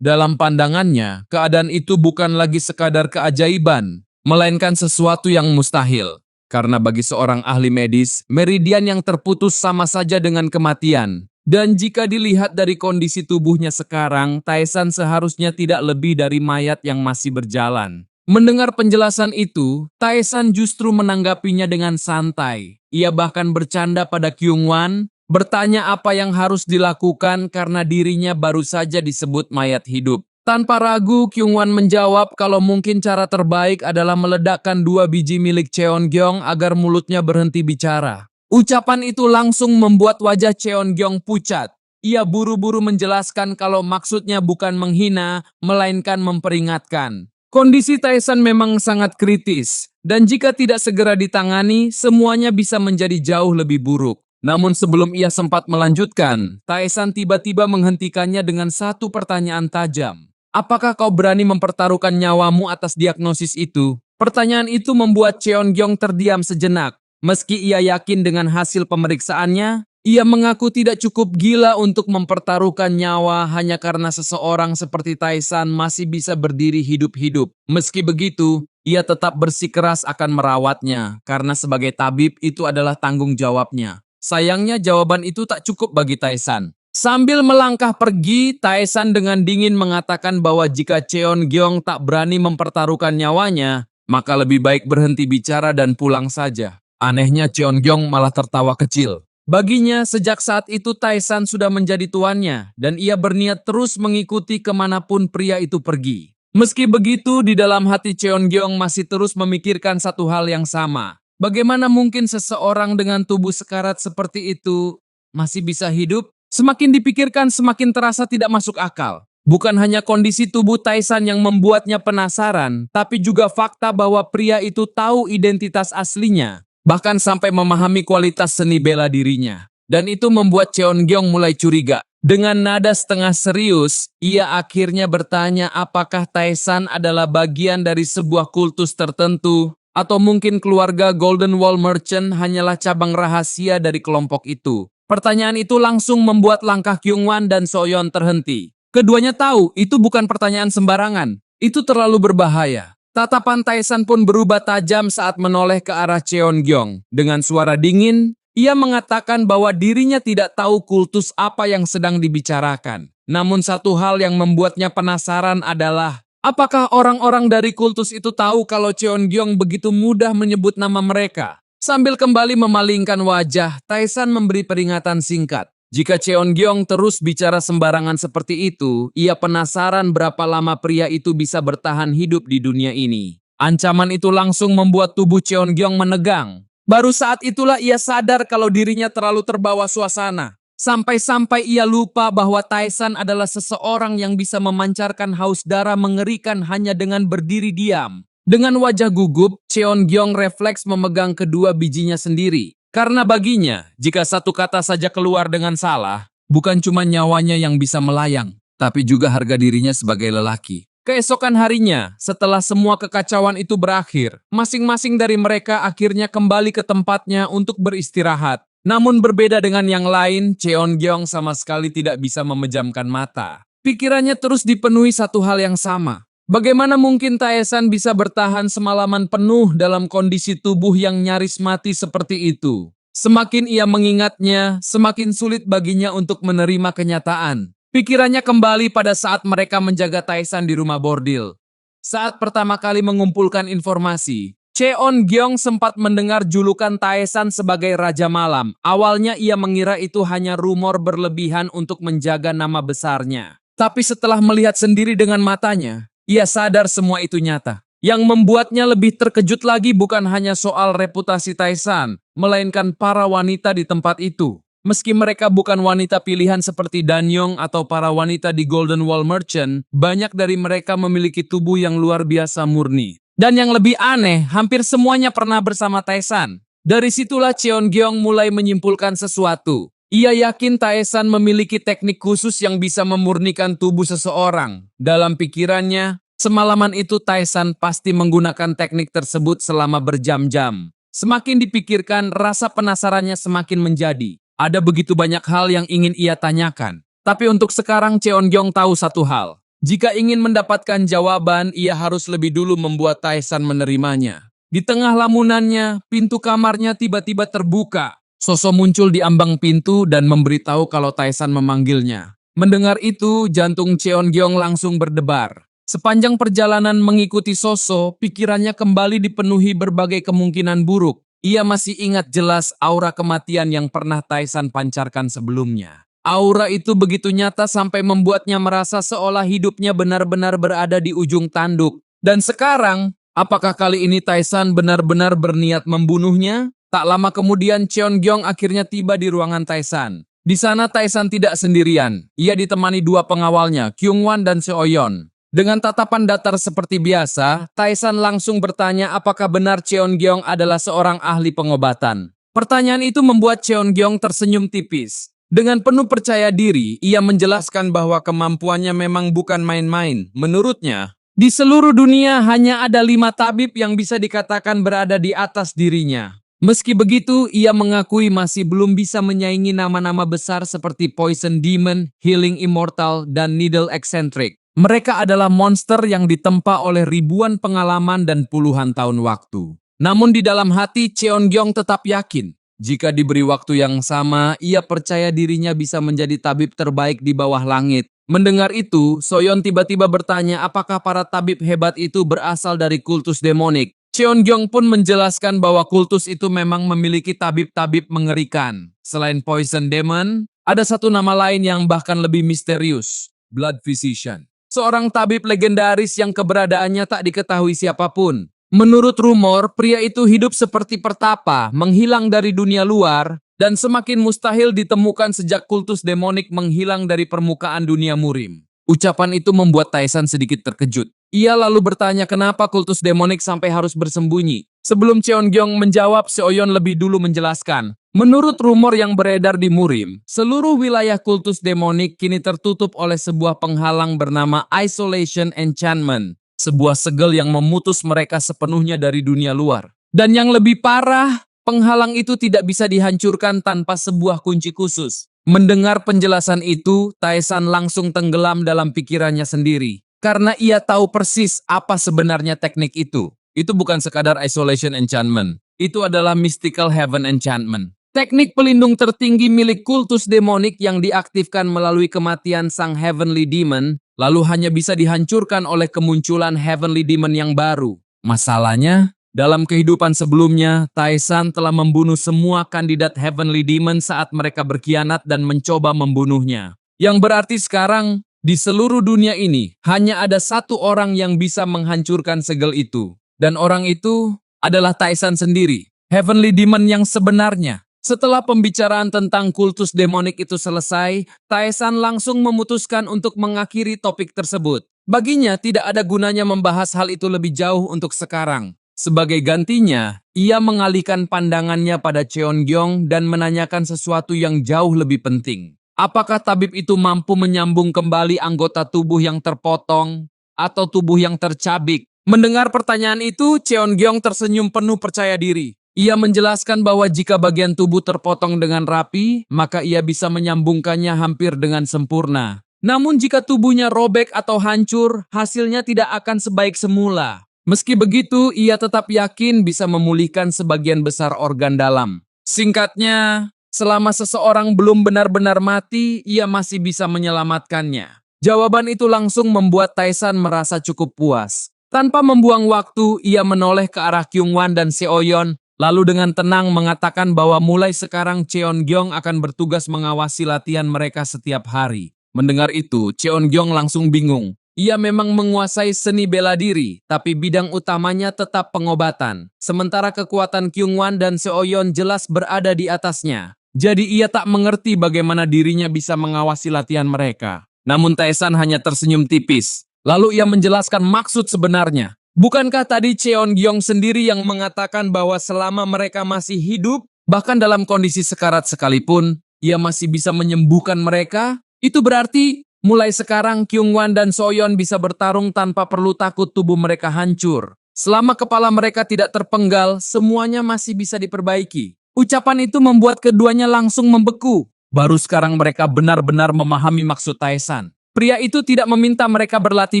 Dalam pandangannya, keadaan itu bukan lagi sekadar keajaiban, melainkan sesuatu yang mustahil. Karena bagi seorang ahli medis, meridian yang terputus sama saja dengan kematian. Dan jika dilihat dari kondisi tubuhnya sekarang, Taesan seharusnya tidak lebih dari mayat yang masih berjalan. Mendengar penjelasan itu, Taesan justru menanggapinya dengan santai. Ia bahkan bercanda pada Kyungwan, bertanya apa yang harus dilakukan karena dirinya baru saja disebut mayat hidup. Tanpa ragu, Kyungwan menjawab kalau mungkin cara terbaik adalah meledakkan 2 biji milik Cheonggyeong agar mulutnya berhenti bicara. Ucapan itu langsung membuat wajah Cheonggyeong pucat. Ia buru-buru menjelaskan kalau maksudnya bukan menghina, melainkan memperingatkan. Kondisi Taesan memang sangat kritis, dan jika tidak segera ditangani, semuanya bisa menjadi jauh lebih buruk. Namun sebelum ia sempat melanjutkan, Taesan tiba-tiba menghentikannya dengan satu pertanyaan tajam. Apakah kau berani mempertaruhkan nyawamu atas diagnosis itu? Pertanyaan itu membuat Cheonggyeong terdiam sejenak. Meski ia yakin dengan hasil pemeriksaannya, ia mengaku tidak cukup gila untuk mempertaruhkan nyawa hanya karena seseorang seperti Taesan masih bisa berdiri hidup-hidup. Meski begitu, ia tetap bersikeras akan merawatnya, karena sebagai tabib itu adalah tanggung jawabnya. Sayangnya jawaban itu tak cukup bagi Taesan. Sambil melangkah pergi, Taesan dengan dingin mengatakan bahwa jika Cheonggyeong tak berani mempertaruhkan nyawanya, maka lebih baik berhenti bicara dan pulang saja. Anehnya Cheonggyeong malah tertawa kecil. Baginya, sejak saat itu Taesan sudah menjadi tuannya, dan ia berniat terus mengikuti kemanapun pria itu pergi. Meski begitu, di dalam hati Cheonggyeong masih terus memikirkan satu hal yang sama. Bagaimana mungkin seseorang dengan tubuh sekarat seperti itu masih bisa hidup? Semakin dipikirkan, semakin terasa tidak masuk akal. Bukan hanya kondisi tubuh Taisan yang membuatnya penasaran, tapi juga fakta bahwa pria itu tahu identitas aslinya, bahkan sampai memahami kualitas seni bela dirinya. Dan itu membuat Cheonggyeong mulai curiga. Dengan nada setengah serius, ia akhirnya bertanya apakah Taisan adalah bagian dari sebuah kultus tertentu, atau mungkin keluarga Golden Wall Merchant hanyalah cabang rahasia dari kelompok itu. Pertanyaan itu langsung membuat langkah Kyungwan dan Soyeon terhenti. Keduanya tahu itu bukan pertanyaan sembarangan. Itu terlalu berbahaya. Tatapan Taisan pun berubah tajam saat menoleh ke arah Cheonggyeong. Dengan suara dingin, ia mengatakan bahwa dirinya tidak tahu kultus apa yang sedang dibicarakan. Namun satu hal yang membuatnya penasaran adalah, apakah orang-orang dari kultus itu tahu kalau Cheonggyeong begitu mudah menyebut nama mereka? Sambil kembali memalingkan wajah, Taisan memberi peringatan singkat. Jika Cheonggyeong terus bicara sembarangan seperti itu, ia penasaran berapa lama pria itu bisa bertahan hidup di dunia ini. Ancaman itu langsung membuat tubuh Cheonggyeong menegang. Baru saat itulah ia sadar kalau dirinya terlalu terbawa suasana. Sampai-sampai ia lupa bahwa Taisan adalah seseorang yang bisa memancarkan haus darah mengerikan hanya dengan berdiri diam. Dengan wajah gugup, Cheonggyeong refleks memegang kedua bijinya sendiri. Karena baginya, jika satu kata saja keluar dengan salah, bukan cuma nyawanya yang bisa melayang, tapi juga harga dirinya sebagai lelaki. Keesokan harinya, setelah semua kekacauan itu berakhir, masing-masing dari mereka akhirnya kembali ke tempatnya untuk beristirahat. Namun berbeda dengan yang lain, Cheonggyeong sama sekali tidak bisa memejamkan mata. Pikirannya terus dipenuhi satu hal yang sama. Bagaimana mungkin Taesan bisa bertahan semalaman penuh dalam kondisi tubuh yang nyaris mati seperti itu? Semakin ia mengingatnya, semakin sulit baginya untuk menerima kenyataan. Pikirannya kembali pada saat mereka menjaga Taesan di rumah bordil. Saat pertama kali mengumpulkan informasi, Cheonggyeong sempat mendengar julukan Taesan sebagai Raja Malam. Awalnya ia mengira itu hanya rumor berlebihan untuk menjaga nama besarnya. Tapi setelah melihat sendiri dengan matanya, ia sadar semua itu nyata. Yang membuatnya lebih terkejut lagi bukan hanya soal reputasi Taesan, melainkan para wanita di tempat itu. Meski mereka bukan wanita pilihan seperti Danyong atau para wanita di Golden Wall Merchant, banyak dari mereka memiliki tubuh yang luar biasa murni. Dan yang lebih aneh, hampir semuanya pernah bersama Taesan. Dari situlah Cheonggyeong mulai menyimpulkan sesuatu. Ia yakin Taesan memiliki teknik khusus yang bisa memurnikan tubuh seseorang. Dalam pikirannya, semalaman itu Taesan pasti menggunakan teknik tersebut selama berjam-jam. Semakin dipikirkan, rasa penasarannya semakin menjadi. Ada begitu banyak hal yang ingin ia tanyakan. Tapi untuk sekarang Cheonggyeong tahu satu hal. Jika ingin mendapatkan jawaban, ia harus lebih dulu membuat Taesan menerimanya. Di tengah lamunannya, pintu kamarnya tiba-tiba terbuka. Sosok muncul di ambang pintu dan memberitahu kalau Taesan memanggilnya. Mendengar itu, jantung Cheonggyeong langsung berdebar. Sepanjang perjalanan mengikuti Sosok, pikirannya kembali dipenuhi berbagai kemungkinan buruk. Ia masih ingat jelas aura kematian yang pernah Taesan pancarkan sebelumnya. Aura itu begitu nyata sampai membuatnya merasa seolah hidupnya benar-benar berada di ujung tanduk. Dan sekarang, apakah kali ini Taesan benar-benar berniat membunuhnya? Tak lama kemudian Cheonggyeong akhirnya tiba di ruangan Taesan. Di sana Taesan tidak sendirian. Ia ditemani dua pengawalnya, Kyungwan dan Seoyeon. Dengan tatapan datar seperti biasa, Taesan langsung bertanya apakah benar Cheonggyeong adalah seorang ahli pengobatan. Pertanyaan itu membuat Cheonggyeong tersenyum tipis. Dengan penuh percaya diri, ia menjelaskan bahwa kemampuannya memang bukan main-main. Menurutnya, di seluruh dunia hanya ada 5 tabib yang bisa dikatakan berada di atas dirinya. Meski begitu, ia mengakui masih belum bisa menyaingi nama-nama besar seperti Poison Demon, Healing Immortal, dan Needle Eccentric. Mereka adalah monster yang ditempa oleh ribuan pengalaman dan puluhan tahun waktu. Namun di dalam hati, Cheonggyeong tetap yakin. Jika diberi waktu yang sama, ia percaya dirinya bisa menjadi tabib terbaik di bawah langit. Mendengar itu, Soyeon tiba-tiba bertanya apakah para tabib hebat itu berasal dari kultus demonik. Cheonggyeong pun menjelaskan bahwa kultus itu memang memiliki tabib-tabib mengerikan. Selain Poison Demon, ada satu nama lain yang bahkan lebih misterius, Blood Physician. Seorang tabib legendaris yang keberadaannya tak diketahui siapapun. Menurut rumor, pria itu hidup seperti pertapa, menghilang dari dunia luar, dan semakin mustahil ditemukan sejak kultus demonik menghilang dari permukaan dunia Murim. Ucapan itu membuat Taesan sedikit terkejut. Ia lalu bertanya kenapa kultus demonik sampai harus bersembunyi. Sebelum Cheonggyeong menjawab, Seoyeon lebih dulu menjelaskan. Menurut rumor yang beredar di Murim, seluruh wilayah kultus demonik kini tertutup oleh sebuah penghalang bernama Isolation Enchantment. Sebuah segel yang memutus mereka sepenuhnya dari dunia luar. Dan yang lebih parah, penghalang itu tidak bisa dihancurkan tanpa sebuah kunci khusus. Mendengar penjelasan itu, Taesan langsung tenggelam dalam pikirannya sendiri. Karena ia tahu persis apa sebenarnya teknik itu. Itu bukan sekadar Isolation Enchantment. Itu adalah Mystical Heaven Enchantment. Teknik pelindung tertinggi milik kultus demonik yang diaktifkan melalui kematian sang Heavenly Demon, lalu hanya bisa dihancurkan oleh kemunculan Heavenly Demon yang baru. Masalahnya, dalam kehidupan sebelumnya, Taesan telah membunuh semua kandidat Heavenly Demon saat mereka berkhianat dan mencoba membunuhnya. Yang berarti sekarang, di seluruh dunia ini, hanya ada satu orang yang bisa menghancurkan segel itu. Dan orang itu adalah Taesan sendiri, Heavenly Demon yang sebenarnya. Setelah pembicaraan tentang kultus demonik itu selesai, Taesan langsung memutuskan untuk mengakhiri topik tersebut. Baginya tidak ada gunanya membahas hal itu lebih jauh untuk sekarang. Sebagai gantinya, ia mengalihkan pandangannya pada Cheonggyeong dan menanyakan sesuatu yang jauh lebih penting. Apakah tabib itu mampu menyambung kembali anggota tubuh yang terpotong atau tubuh yang tercabik? Mendengar pertanyaan itu, Cheonggyeong tersenyum penuh percaya diri. Ia menjelaskan bahwa jika bagian tubuh terpotong dengan rapi, maka ia bisa menyambungkannya hampir dengan sempurna. Namun jika tubuhnya robek atau hancur, hasilnya tidak akan sebaik semula. Meski begitu, ia tetap yakin bisa memulihkan sebagian besar organ dalam. Singkatnya, selama seseorang belum benar-benar mati, ia masih bisa menyelamatkannya. Jawaban itu langsung membuat Taesan merasa cukup puas. Tanpa membuang waktu, ia menoleh ke arah Kyungwan dan Seoyeon, lalu dengan tenang mengatakan bahwa mulai sekarang Cheonggyeong akan bertugas mengawasi latihan mereka setiap hari. Mendengar itu, Cheonggyeong langsung bingung. Ia memang menguasai seni bela diri, tapi bidang utamanya tetap pengobatan. Sementara kekuatan Kyungwan dan Seoyeon jelas berada di atasnya. Jadi ia tak mengerti bagaimana dirinya bisa mengawasi latihan mereka. Namun Taesan hanya tersenyum tipis. Lalu ia menjelaskan maksud sebenarnya. Bukankah tadi Cheonggyeong sendiri yang mengatakan bahwa selama mereka masih hidup, bahkan dalam kondisi sekarat sekalipun, ia masih bisa menyembuhkan mereka? Itu berarti mulai sekarang Kyungwan dan Seoyeon bisa bertarung tanpa perlu takut tubuh mereka hancur. Selama kepala mereka tidak terpenggal, semuanya masih bisa diperbaiki. Ucapan itu membuat keduanya langsung membeku. Baru sekarang mereka benar-benar memahami maksud Taesan. Pria itu tidak meminta mereka berlatih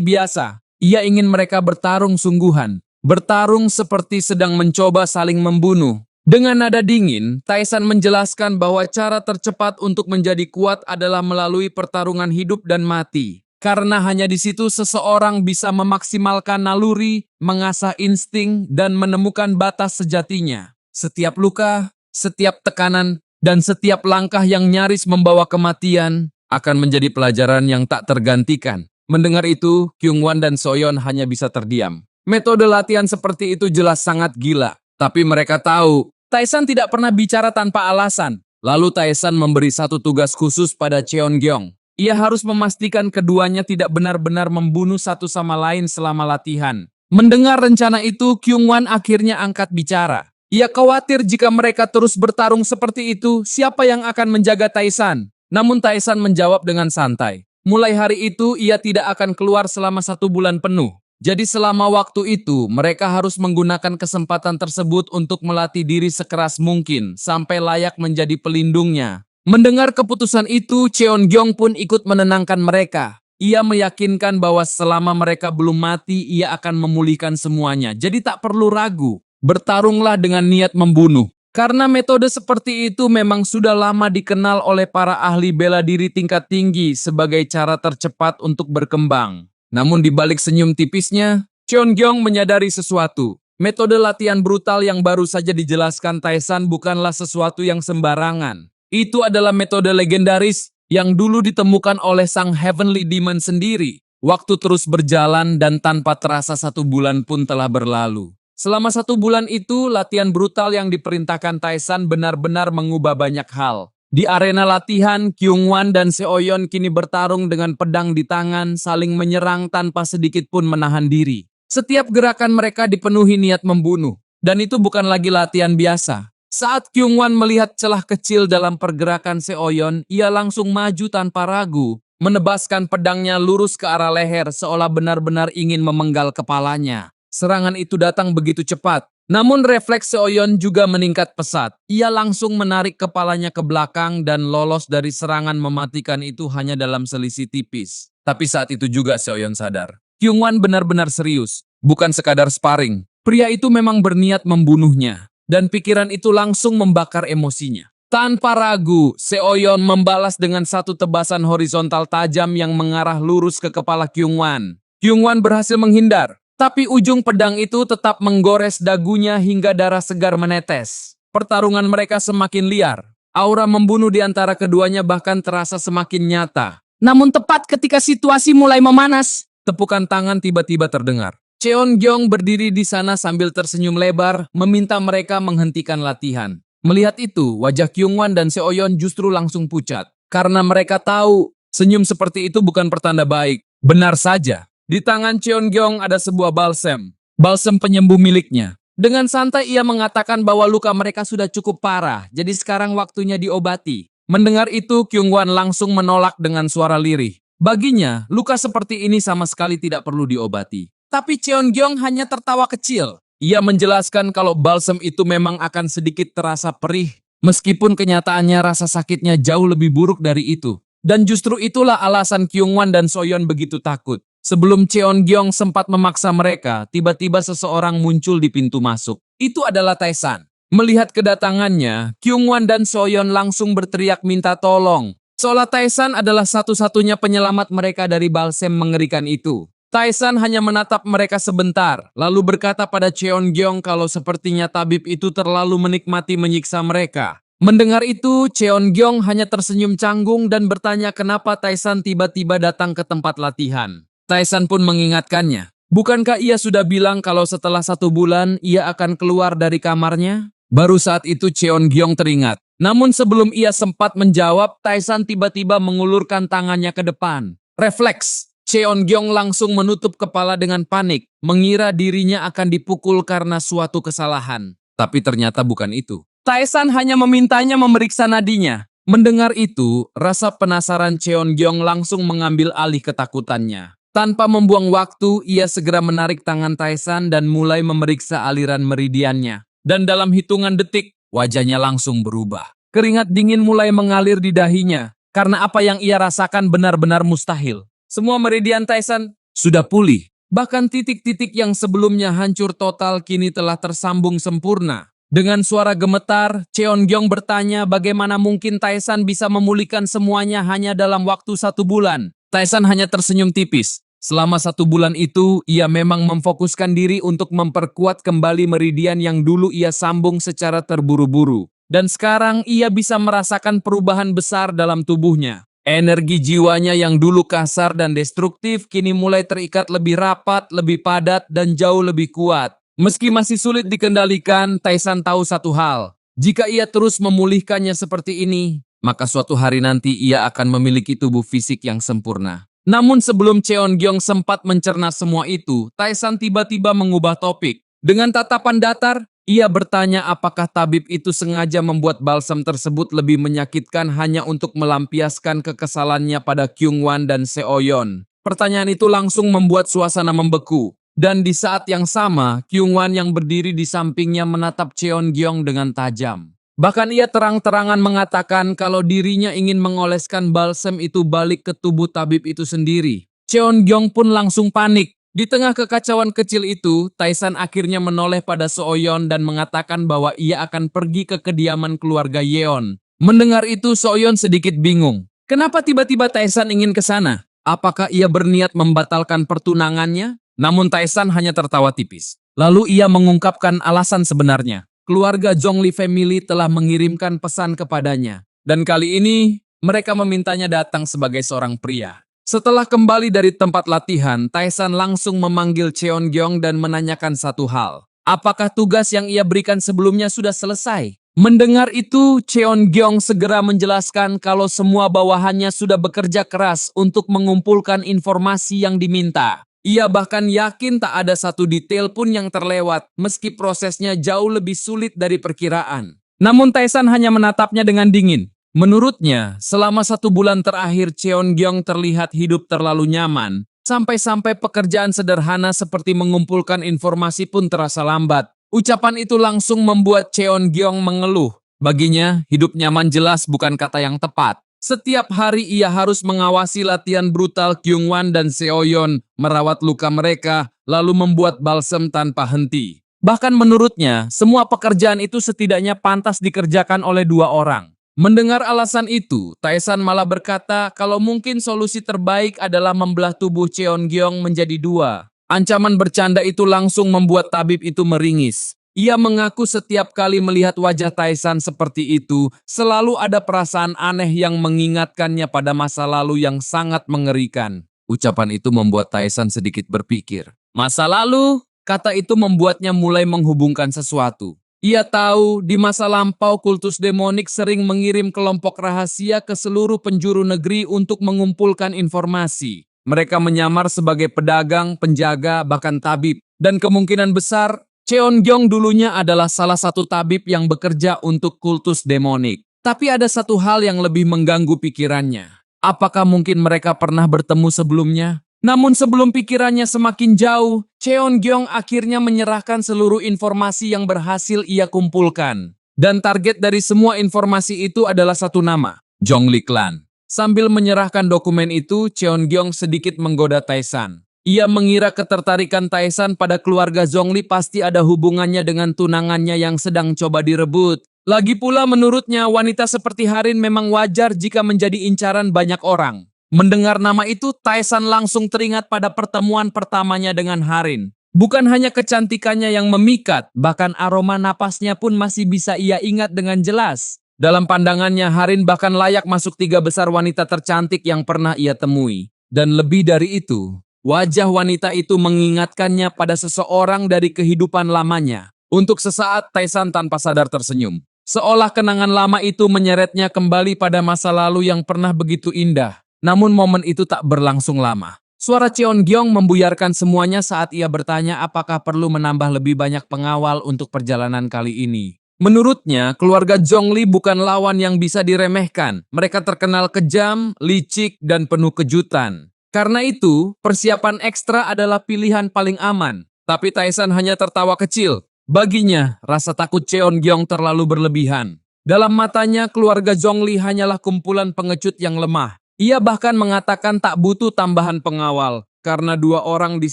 biasa. Ia ingin mereka bertarung sungguhan. Bertarung seperti sedang mencoba saling membunuh. Dengan nada dingin, Taesan menjelaskan bahwa cara tercepat untuk menjadi kuat adalah melalui pertarungan hidup dan mati. Karena hanya di situ seseorang bisa memaksimalkan naluri, mengasah insting, dan menemukan batas sejatinya. Setiap luka, setiap tekanan, dan setiap langkah yang nyaris membawa kematian akan menjadi pelajaran yang tak tergantikan. Mendengar itu, Kyungwan dan Seoyeon hanya bisa terdiam. Metode latihan seperti itu jelas sangat gila. Tapi mereka tahu, Taesan tidak pernah bicara tanpa alasan. Lalu Taesan memberi satu tugas khusus pada Cheonggyeong. Ia harus memastikan keduanya tidak benar-benar membunuh satu sama lain selama latihan. Mendengar rencana itu, Kyungwan akhirnya angkat bicara. Ia khawatir jika mereka terus bertarung seperti itu, siapa yang akan menjaga Taesan? Namun Taesan menjawab dengan santai. Mulai hari itu, ia tidak akan keluar selama 1 bulan penuh. Jadi selama waktu itu, mereka harus menggunakan kesempatan tersebut untuk melatih diri sekeras mungkin, sampai layak menjadi pelindungnya. Mendengar keputusan itu, Cheonggyeong pun ikut menenangkan mereka. Ia meyakinkan bahwa selama mereka belum mati, ia akan memulihkan semuanya. Jadi tak perlu ragu, bertarunglah dengan niat membunuh. Karena metode seperti itu memang sudah lama dikenal oleh para ahli bela diri tingkat tinggi sebagai cara tercepat untuk berkembang. Namun di balik senyum tipisnya, Cheonggyeong menyadari sesuatu. Metode latihan brutal yang baru saja dijelaskan Taesan bukanlah sesuatu yang sembarangan. Itu adalah metode legendaris yang dulu ditemukan oleh sang Heavenly Demon sendiri. Waktu terus berjalan dan tanpa terasa 1 bulan pun telah berlalu. Selama 1 bulan itu, latihan brutal yang diperintahkan Taesan benar-benar mengubah banyak hal. Di arena latihan, Kyungwon dan Seoyeon kini bertarung dengan pedang di tangan, saling menyerang tanpa sedikit pun menahan diri. Setiap gerakan mereka dipenuhi niat membunuh, dan itu bukan lagi latihan biasa. Saat Kyungwon melihat celah kecil dalam pergerakan Seoyeon, ia langsung maju tanpa ragu, menebaskan pedangnya lurus ke arah leher seolah benar-benar ingin memenggal kepalanya. Serangan itu datang begitu cepat. Namun refleks Seoyeon juga meningkat pesat. Ia langsung menarik kepalanya ke belakang dan lolos dari serangan mematikan itu hanya dalam selisih tipis. Tapi saat itu juga Seoyeon sadar. Kyungwon benar-benar serius, bukan sekadar sparring. Pria itu memang berniat membunuhnya. Dan pikiran itu langsung membakar emosinya. Tanpa ragu, Seoyeon membalas dengan satu tebasan horizontal tajam yang mengarah lurus ke kepala Kyungwon. Kyungwon berhasil menghindar. Tapi ujung pedang itu tetap menggores dagunya hingga darah segar menetes. Pertarungan mereka semakin liar. Aura membunuh di antara keduanya bahkan terasa semakin nyata. Namun tepat ketika situasi mulai memanas, tepukan tangan tiba-tiba terdengar. Cheon-gyeong berdiri di sana sambil tersenyum lebar, meminta mereka menghentikan latihan. Melihat itu, wajah Kyungwon dan Seoyeon justru langsung pucat. Karena mereka tahu, senyum seperti itu bukan pertanda baik. Benar saja. Di tangan Cheon-gyeong ada sebuah balsem penyembuh miliknya. Dengan santai ia mengatakan bahwa luka mereka sudah cukup parah, jadi sekarang waktunya diobati. Mendengar itu, Kyungwon langsung menolak dengan suara lirih. Baginya, luka seperti ini sama sekali tidak perlu diobati. Tapi Cheon-gyeong hanya tertawa kecil. Ia menjelaskan kalau balsem itu memang akan sedikit terasa perih, meskipun kenyataannya rasa sakitnya jauh lebih buruk dari itu. Dan justru itulah alasan Kyungwon dan Seoyeon begitu takut. Sebelum Cheon-gyeong sempat memaksa mereka, tiba-tiba seseorang muncul di pintu masuk. Itu adalah Taesan. Melihat kedatangannya, Kyungwon dan Seoyeon langsung berteriak minta tolong. Seolah Taesan adalah satu-satunya penyelamat mereka dari balsem mengerikan itu. Taesan hanya menatap mereka sebentar, lalu berkata pada Cheon-gyeong kalau sepertinya tabib itu terlalu menikmati menyiksa mereka. Mendengar itu, Cheon-gyeong hanya tersenyum canggung dan bertanya kenapa Taesan tiba-tiba datang ke tempat latihan. Taesan pun mengingatkannya. Bukankah ia sudah bilang kalau setelah 1 bulan ia akan keluar dari kamarnya? Baru saat itu Cheon-gyeong teringat. Namun sebelum ia sempat menjawab, Taesan tiba-tiba mengulurkan tangannya ke depan. Refleks. Cheon-gyeong langsung menutup kepala dengan panik, mengira dirinya akan dipukul karena suatu kesalahan. Tapi ternyata bukan itu. Taesan hanya memintanya memeriksa nadinya. Mendengar itu, rasa penasaran Cheon-gyeong langsung mengambil alih ketakutannya. Tanpa membuang waktu, ia segera menarik tangan Taesan dan mulai memeriksa aliran meridiannya. Dan dalam hitungan detik, wajahnya langsung berubah. Keringat dingin mulai mengalir di dahinya, karena apa yang ia rasakan benar-benar mustahil. Semua meridian Taesan sudah pulih. Bahkan titik-titik yang sebelumnya hancur total kini telah tersambung sempurna. Dengan suara gemetar, Cheon-gyeong bertanya bagaimana mungkin Taesan bisa memulihkan semuanya hanya dalam waktu 1 bulan. Taesan hanya tersenyum tipis. Selama 1 bulan itu, ia memang memfokuskan diri untuk memperkuat kembali meridian yang dulu ia sambung secara terburu-buru. Dan sekarang ia bisa merasakan perubahan besar dalam tubuhnya. Energi jiwanya yang dulu kasar dan destruktif kini mulai terikat lebih rapat, lebih padat, dan jauh lebih kuat. Meski masih sulit dikendalikan, Taesan tahu satu hal. Jika ia terus memulihkannya seperti ini, maka suatu hari nanti ia akan memiliki tubuh fisik yang sempurna. Namun sebelum Cheon-gyeong sempat mencerna semua itu, Taesan tiba-tiba mengubah topik. Dengan tatapan datar, ia bertanya apakah tabib itu sengaja membuat balsam tersebut lebih menyakitkan hanya untuk melampiaskan kekesalannya pada Kyungwon dan Seoyeon. Pertanyaan itu langsung membuat suasana membeku. Dan di saat yang sama, Kyungwon yang berdiri di sampingnya menatap Cheon-gyeong dengan tajam. Bahkan ia terang-terangan mengatakan kalau dirinya ingin mengoleskan balsem itu balik ke tubuh tabib itu sendiri. Cheon-gyeong pun langsung panik. Di tengah kekacauan kecil itu, Taesan akhirnya menoleh pada Seoyeon dan mengatakan bahwa ia akan pergi ke kediaman keluarga Yeon. Mendengar itu, Seoyeon sedikit bingung. Kenapa tiba-tiba Taesan ingin ke sana? Apakah ia berniat membatalkan pertunangannya? Namun Taesan hanya tertawa tipis. Lalu ia mengungkapkan alasan sebenarnya. Keluarga Zhongli Family telah mengirimkan pesan kepadanya. Dan kali ini, mereka memintanya datang sebagai seorang pria. Setelah kembali dari tempat latihan, Taesan langsung memanggil Cheon-gyeong dan menanyakan satu hal. Apakah tugas yang ia berikan sebelumnya sudah selesai? Mendengar itu, Cheon-gyeong segera menjelaskan kalau semua bawahannya sudah bekerja keras untuk mengumpulkan informasi yang diminta. Ia bahkan yakin tak ada satu detail pun yang terlewat, meski prosesnya jauh lebih sulit dari perkiraan. Namun Taesan hanya menatapnya dengan dingin. Menurutnya, selama 1 bulan terakhir Cheon-gyeong terlihat hidup terlalu nyaman, sampai-sampai pekerjaan sederhana seperti mengumpulkan informasi pun terasa lambat. Ucapan itu langsung membuat Cheon-gyeong mengeluh. Baginya, hidup nyaman jelas bukan kata yang tepat. Setiap hari ia harus mengawasi latihan brutal Kyungwan dan Seoyeon, merawat luka mereka, lalu membuat balsem tanpa henti. Bahkan menurutnya, semua pekerjaan itu setidaknya pantas dikerjakan oleh 2 orang. Mendengar alasan itu, Taesan malah berkata kalau mungkin solusi terbaik adalah membelah tubuh Cheon-gyeong menjadi 2. Ancaman bercanda itu langsung membuat tabib itu meringis. Ia mengaku setiap kali melihat wajah Taesan seperti itu, selalu ada perasaan aneh yang mengingatkannya pada masa lalu yang sangat mengerikan. Ucapan itu membuat Taesan sedikit berpikir. Masa lalu, kata itu membuatnya mulai menghubungkan sesuatu. Ia tahu di masa lampau kultus demonik sering mengirim kelompok rahasia ke seluruh penjuru negeri untuk mengumpulkan informasi. Mereka menyamar sebagai pedagang, penjaga, bahkan tabib. Dan kemungkinan besar, Cheon-gyeong dulunya adalah salah satu tabib yang bekerja untuk kultus demonik. Tapi ada satu hal yang lebih mengganggu pikirannya. Apakah mungkin mereka pernah bertemu sebelumnya? Namun sebelum pikirannya semakin jauh, Cheon-gyeong akhirnya menyerahkan seluruh informasi yang berhasil ia kumpulkan. Dan target dari semua informasi itu adalah satu nama, Zhongli Clan. Sambil menyerahkan dokumen itu, Cheon-gyeong sedikit menggoda Taesan. Ia mengira ketertarikan Taesan pada keluarga Zhongli pasti ada hubungannya dengan tunangannya yang sedang coba direbut. Lagi pula menurutnya wanita seperti Harin memang wajar jika menjadi incaran banyak orang. Mendengar nama itu, Taesan langsung teringat pada pertemuan pertamanya dengan Harin. Bukan hanya kecantikannya yang memikat, bahkan aroma napasnya pun masih bisa ia ingat dengan jelas. Dalam pandangannya, Harin bahkan layak masuk 3 besar wanita tercantik yang pernah ia temui. Dan lebih dari itu, wajah wanita itu mengingatkannya pada seseorang dari kehidupan lamanya. Untuk sesaat, Taesan tanpa sadar tersenyum. Seolah kenangan lama itu menyeretnya kembali pada masa lalu yang pernah begitu indah. Namun momen itu tak berlangsung lama. Suara Cheon-gyeong membuyarkan semuanya saat ia bertanya apakah perlu menambah lebih banyak pengawal untuk perjalanan kali ini. Menurutnya, keluarga Zhongli bukan lawan yang bisa diremehkan. Mereka terkenal kejam, licik, dan penuh kejutan. Karena itu, persiapan ekstra adalah pilihan paling aman. Tapi Taesan hanya tertawa kecil. Baginya, rasa takut Cheon-gyeong terlalu berlebihan. Dalam matanya, keluarga Zhongli hanyalah kumpulan pengecut yang lemah. Ia bahkan mengatakan tak butuh tambahan pengawal, karena 2 orang di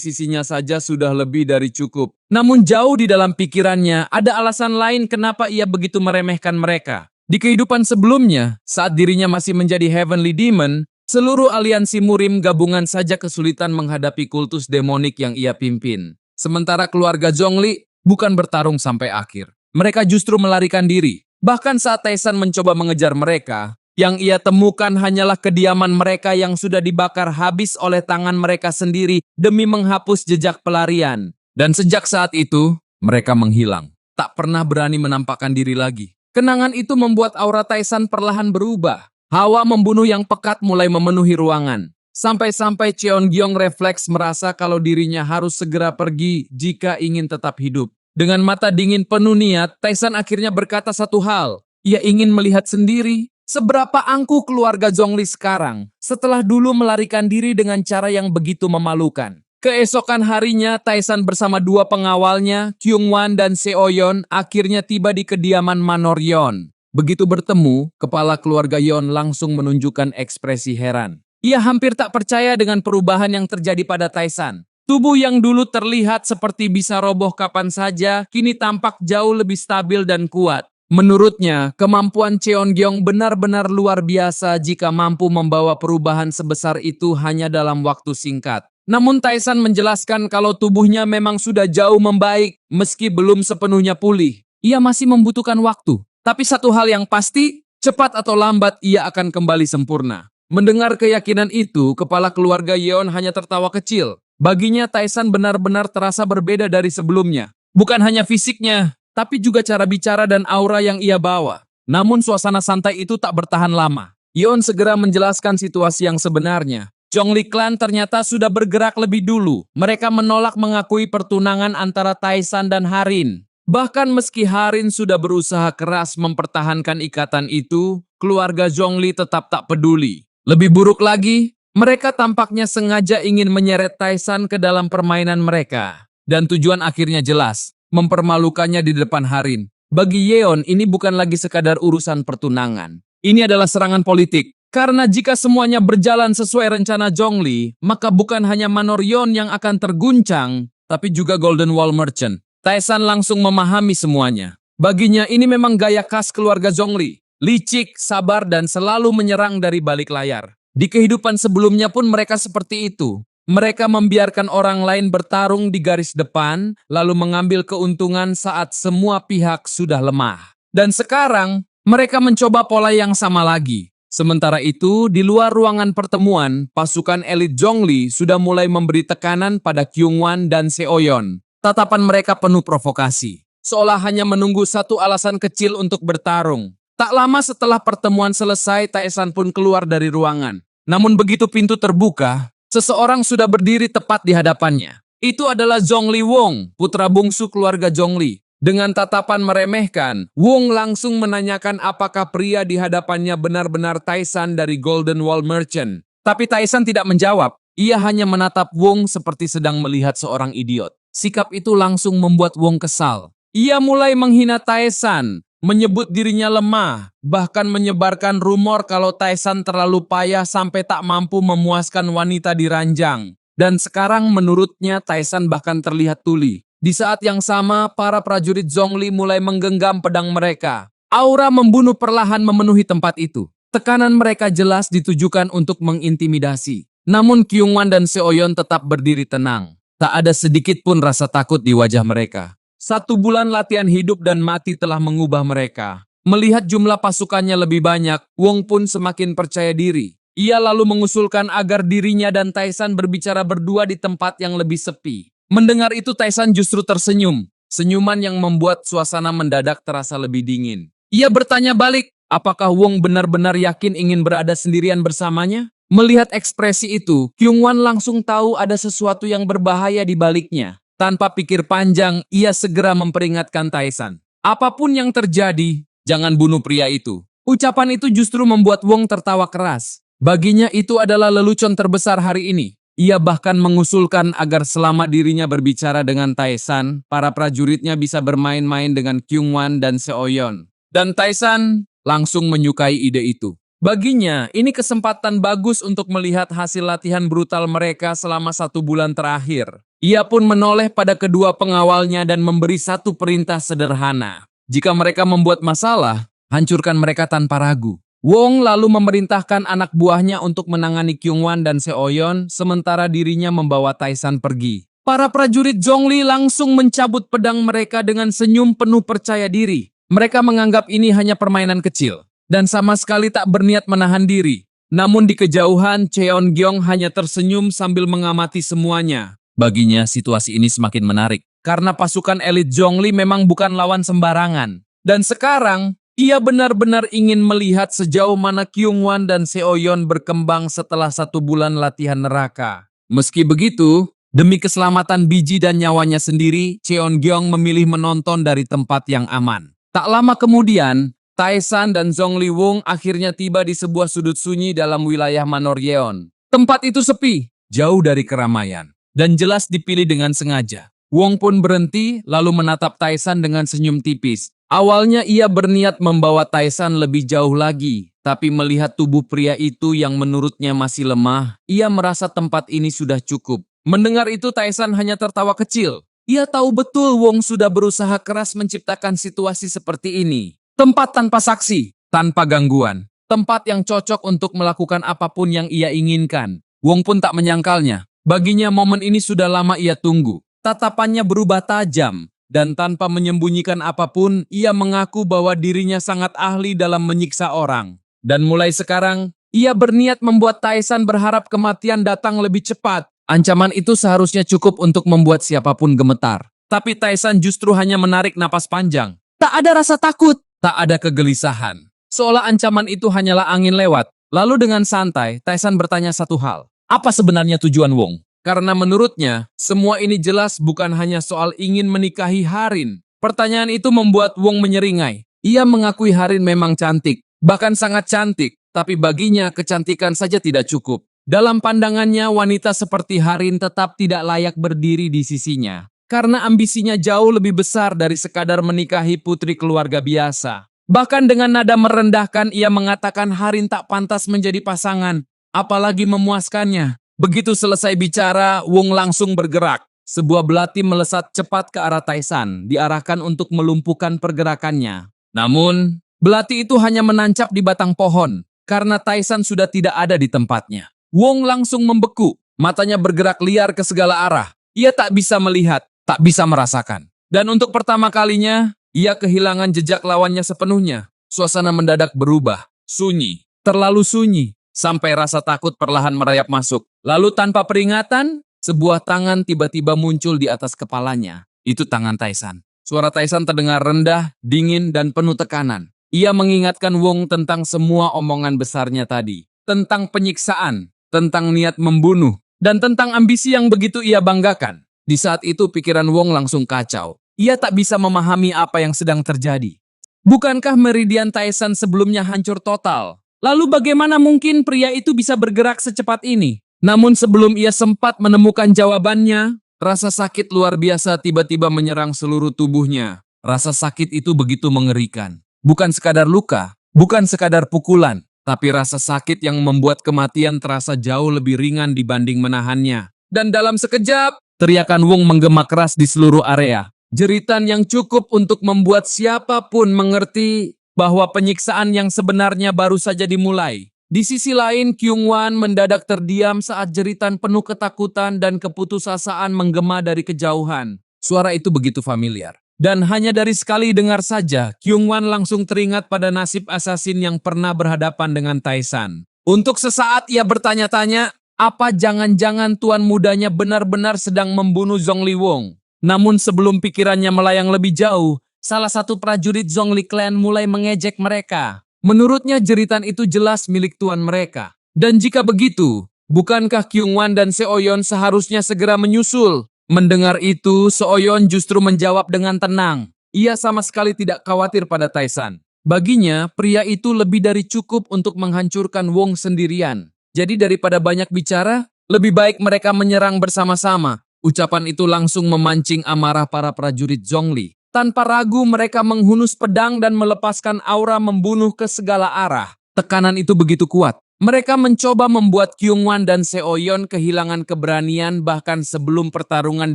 sisinya saja sudah lebih dari cukup. Namun jauh di dalam pikirannya, ada alasan lain kenapa ia begitu meremehkan mereka. Di kehidupan sebelumnya, saat dirinya masih menjadi Heavenly Demon, seluruh aliansi murim gabungan saja kesulitan menghadapi kultus demonik yang ia pimpin. Sementara keluarga Zhongli bukan bertarung sampai akhir. Mereka justru melarikan diri. Bahkan saat Taesan mencoba mengejar mereka, yang ia temukan hanyalah kediaman mereka yang sudah dibakar habis oleh tangan mereka sendiri demi menghapus jejak pelarian. Dan sejak saat itu, mereka menghilang. Tak pernah berani menampakkan diri lagi. Kenangan itu membuat aura Taesan perlahan berubah. Hawa membunuh yang pekat mulai memenuhi ruangan. Sampai-sampai Cheon-gyeong refleks merasa kalau dirinya harus segera pergi jika ingin tetap hidup. Dengan mata dingin penuh niat, Taesan akhirnya berkata satu hal. Ia ingin melihat sendiri seberapa angkuh keluarga Zhongli sekarang setelah dulu melarikan diri dengan cara yang begitu memalukan. Keesokan harinya, Taesan bersama 2 pengawalnya, Kyungwan dan Seoyeon, akhirnya tiba di kediaman Manor Yeon. Begitu bertemu, kepala keluarga Yeon langsung menunjukkan ekspresi heran. Ia hampir tak percaya dengan perubahan yang terjadi pada Taesan. Tubuh yang dulu terlihat seperti bisa roboh kapan saja, kini tampak jauh lebih stabil dan kuat. Menurutnya, kemampuan Cheon-gyeong benar-benar luar biasa jika mampu membawa perubahan sebesar itu hanya dalam waktu singkat. Namun Taesan menjelaskan kalau tubuhnya memang sudah jauh membaik meski belum sepenuhnya pulih. Ia masih membutuhkan waktu. Tapi satu hal yang pasti, cepat atau lambat ia akan kembali sempurna. Mendengar keyakinan itu, kepala keluarga Yeon hanya tertawa kecil. Baginya Taesan benar-benar terasa berbeda dari sebelumnya. Bukan hanya fisiknya, tapi juga cara bicara dan aura yang ia bawa. Namun suasana santai itu tak bertahan lama. Yeon segera menjelaskan situasi yang sebenarnya. Zhongli Clan ternyata sudah bergerak lebih dulu. Mereka menolak mengakui pertunangan antara Taesan dan Harin. Bahkan meski Harin sudah berusaha keras mempertahankan ikatan itu, keluarga Zhongli tetap tak peduli. Lebih buruk lagi, mereka tampaknya sengaja ingin menyeret Taesan ke dalam permainan mereka. Dan tujuan akhirnya jelas, mempermalukannya di depan Harin. Bagi Yeon, ini bukan lagi sekadar urusan pertunangan. Ini adalah serangan politik. Karena jika semuanya berjalan sesuai rencana Zhongli, maka bukan hanya Manor Yeon yang akan terguncang, tapi juga Golden Wall Merchant. Taesan langsung memahami semuanya. Baginya ini memang gaya khas keluarga Zhongli. Licik, sabar, dan selalu menyerang dari balik layar. Di kehidupan sebelumnya pun mereka seperti itu. Mereka membiarkan orang lain bertarung di garis depan, lalu mengambil keuntungan saat semua pihak sudah lemah. Dan sekarang, mereka mencoba pola yang sama lagi. Sementara itu, di luar ruangan pertemuan, pasukan elit Zhongli sudah mulai memberi tekanan pada Kyungwan dan Seoyeon. Tatapan mereka penuh provokasi, seolah hanya menunggu satu alasan kecil untuk bertarung. Tak lama setelah pertemuan selesai, Taesan pun keluar dari ruangan. Namun begitu pintu terbuka, seseorang sudah berdiri tepat di hadapannya. Itu adalah Zhongli Wong, putra bungsu keluarga Zhongli. Dengan tatapan meremehkan, Wong langsung menanyakan apakah pria di hadapannya benar-benar Taesan dari Golden Wall Merchant. Tapi Taesan tidak menjawab. Ia hanya menatap Wong seperti sedang melihat seorang idiot. Sikap itu langsung membuat Wong kesal. Ia mulai menghina Taesan, menyebut dirinya lemah, bahkan menyebarkan rumor kalau Taesan terlalu payah sampai tak mampu memuaskan wanita di ranjang. Dan sekarang menurutnya Taesan bahkan terlihat tuli. Di saat yang sama, para prajurit Zhongli mulai menggenggam pedang mereka. Aura membunuh perlahan memenuhi tempat itu. Tekanan mereka jelas ditujukan untuk mengintimidasi. Namun Kyungwan dan Seoyeon tetap berdiri tenang. Tak ada sedikit pun rasa takut di wajah mereka. 1 bulan latihan hidup dan mati telah mengubah mereka. Melihat jumlah pasukannya lebih banyak, Wong pun semakin percaya diri. Ia lalu mengusulkan agar dirinya dan Taesan berbicara berdua di tempat yang lebih sepi. Mendengar itu Taesan justru tersenyum. Senyuman yang membuat suasana mendadak terasa lebih dingin. Ia bertanya balik, apakah Wong benar-benar yakin ingin berada sendirian bersamanya? Melihat ekspresi itu, Kyungwan langsung tahu ada sesuatu yang berbahaya di baliknya. Tanpa pikir panjang, ia segera memperingatkan Taesan. Apapun yang terjadi, jangan bunuh pria itu. Ucapan itu justru membuat Wong tertawa keras. Baginya itu adalah lelucon terbesar hari ini. Ia bahkan mengusulkan agar selama dirinya berbicara dengan Taesan, para prajuritnya bisa bermain-main dengan Kyungwan dan Seoyeon. Dan Taesan langsung menyukai ide itu. Baginya, ini kesempatan bagus untuk melihat hasil latihan brutal mereka selama 1 bulan terakhir. Ia pun menoleh pada kedua pengawalnya dan memberi satu perintah sederhana. Jika mereka membuat masalah, hancurkan mereka tanpa ragu. Wong lalu memerintahkan anak buahnya untuk menangani Kyungwan dan Seoyeon, sementara dirinya membawa Taesan pergi. Para prajurit Zhongli langsung mencabut pedang mereka dengan senyum penuh percaya diri. Mereka menganggap ini hanya permainan kecil, dan sama sekali tak berniat menahan diri. Namun di kejauhan, Cheon-gyeong hanya tersenyum sambil mengamati semuanya. Baginya, situasi ini semakin menarik, karena pasukan elit Zhongli memang bukan lawan sembarangan. Dan sekarang, ia benar-benar ingin melihat sejauh mana Kyungwan dan Seoyeon berkembang setelah 1 bulan latihan neraka. Meski begitu, demi keselamatan biji dan nyawanya sendiri, Cheon-gyeong memilih menonton dari tempat yang aman. Tak lama kemudian, Taesan dan Zhongli Wong akhirnya tiba di sebuah sudut sunyi dalam wilayah Manor Yeon. Tempat itu sepi, jauh dari keramaian, dan jelas dipilih dengan sengaja. Wong pun berhenti, lalu menatap Taesan dengan senyum tipis. Awalnya ia berniat membawa Taesan lebih jauh lagi, tapi melihat tubuh pria itu yang menurutnya masih lemah, ia merasa tempat ini sudah cukup. Mendengar itu Taesan hanya tertawa kecil. Ia tahu betul Wong sudah berusaha keras menciptakan situasi seperti ini. Tempat tanpa saksi, tanpa gangguan. Tempat yang cocok untuk melakukan apapun yang ia inginkan. Wong pun tak menyangkalnya. Baginya momen ini sudah lama ia tunggu. Tatapannya berubah tajam. Dan tanpa menyembunyikan apapun, ia mengaku bahwa dirinya sangat ahli dalam menyiksa orang. Dan mulai sekarang, ia berniat membuat Taesan berharap kematian datang lebih cepat. Ancaman itu seharusnya cukup untuk membuat siapapun gemetar. Tapi Taisan justru hanya menarik napas panjang. Tak ada rasa takut, tak ada kegelisahan. Seolah ancaman itu hanyalah angin lewat. Lalu dengan santai, Taisan bertanya satu hal. Apa sebenarnya tujuan Wong? Karena menurutnya, semua ini jelas bukan hanya soal ingin menikahi Harin. Pertanyaan itu membuat Wong menyeringai. Ia mengakui Harin memang cantik, bahkan sangat cantik, tapi baginya kecantikan saja tidak cukup. Dalam pandangannya, wanita seperti Harin tetap tidak layak berdiri di sisinya. Karena ambisinya jauh lebih besar dari sekadar menikahi putri keluarga biasa. Bahkan dengan nada merendahkan, ia mengatakan Harin tak pantas menjadi pasangan, apalagi memuaskannya. Begitu selesai bicara, Wong langsung bergerak. Sebuah belati melesat cepat ke arah Taisan, diarahkan untuk melumpuhkan pergerakannya. Namun, belati itu hanya menancap di batang pohon, karena Taisan sudah tidak ada di tempatnya. Wong langsung membeku, matanya bergerak liar ke segala arah. Ia tak bisa melihat, tak bisa merasakan. Dan untuk pertama kalinya, ia kehilangan jejak lawannya sepenuhnya. Suasana mendadak berubah, sunyi, terlalu sunyi, sampai rasa takut perlahan merayap masuk. Lalu tanpa peringatan, sebuah tangan tiba-tiba muncul di atas kepalanya. Itu tangan Taisan. Suara Taisan terdengar rendah, dingin, dan penuh tekanan. Ia mengingatkan Wong tentang semua omongan besarnya tadi. Tentang penyiksaan, tentang niat membunuh, dan tentang ambisi yang begitu ia banggakan. Di saat itu pikiran Wong langsung kacau. Ia tak bisa memahami apa yang sedang terjadi. Bukankah meridian Taisan sebelumnya hancur total? Lalu bagaimana mungkin pria itu bisa bergerak secepat ini? Namun sebelum ia sempat menemukan jawabannya, rasa sakit luar biasa tiba-tiba menyerang seluruh tubuhnya. Rasa sakit itu begitu mengerikan. Bukan sekadar luka, bukan sekadar pukulan, tapi rasa sakit yang membuat kematian terasa jauh lebih ringan dibanding menahannya. Dan dalam sekejap, teriakan Wong menggema keras di seluruh area. Jeritan yang cukup untuk membuat siapapun mengerti bahwa penyiksaan yang sebenarnya baru saja dimulai. Di sisi lain, Kyungwan mendadak terdiam saat jeritan penuh ketakutan dan keputusasaan menggema dari kejauhan. Suara itu begitu familiar. Dan hanya dari sekali dengar saja, Kyungwan langsung teringat pada nasib asasin yang pernah berhadapan dengan Taisan. Untuk sesaat ia bertanya-tanya, apa jangan-jangan tuan mudanya benar-benar sedang membunuh Zhongli Wong? Namun sebelum pikirannya melayang lebih jauh, salah satu prajurit Zhongli Clan mulai mengejek mereka. Menurutnya jeritan itu jelas milik tuan mereka. Dan jika begitu, bukankah Kyungwan dan Seoyeon seharusnya segera menyusul? Mendengar itu, Seoyeon justru menjawab dengan tenang. Ia sama sekali tidak khawatir pada Taisan. Baginya, pria itu lebih dari cukup untuk menghancurkan Wong sendirian. Jadi daripada banyak bicara, lebih baik mereka menyerang bersama-sama. Ucapan itu langsung memancing amarah para prajurit Zhongli. Tanpa ragu mereka menghunus pedang dan melepaskan aura membunuh ke segala arah. Tekanan itu begitu kuat. Mereka mencoba membuat Kyungwan dan Seoyeon kehilangan keberanian bahkan sebelum pertarungan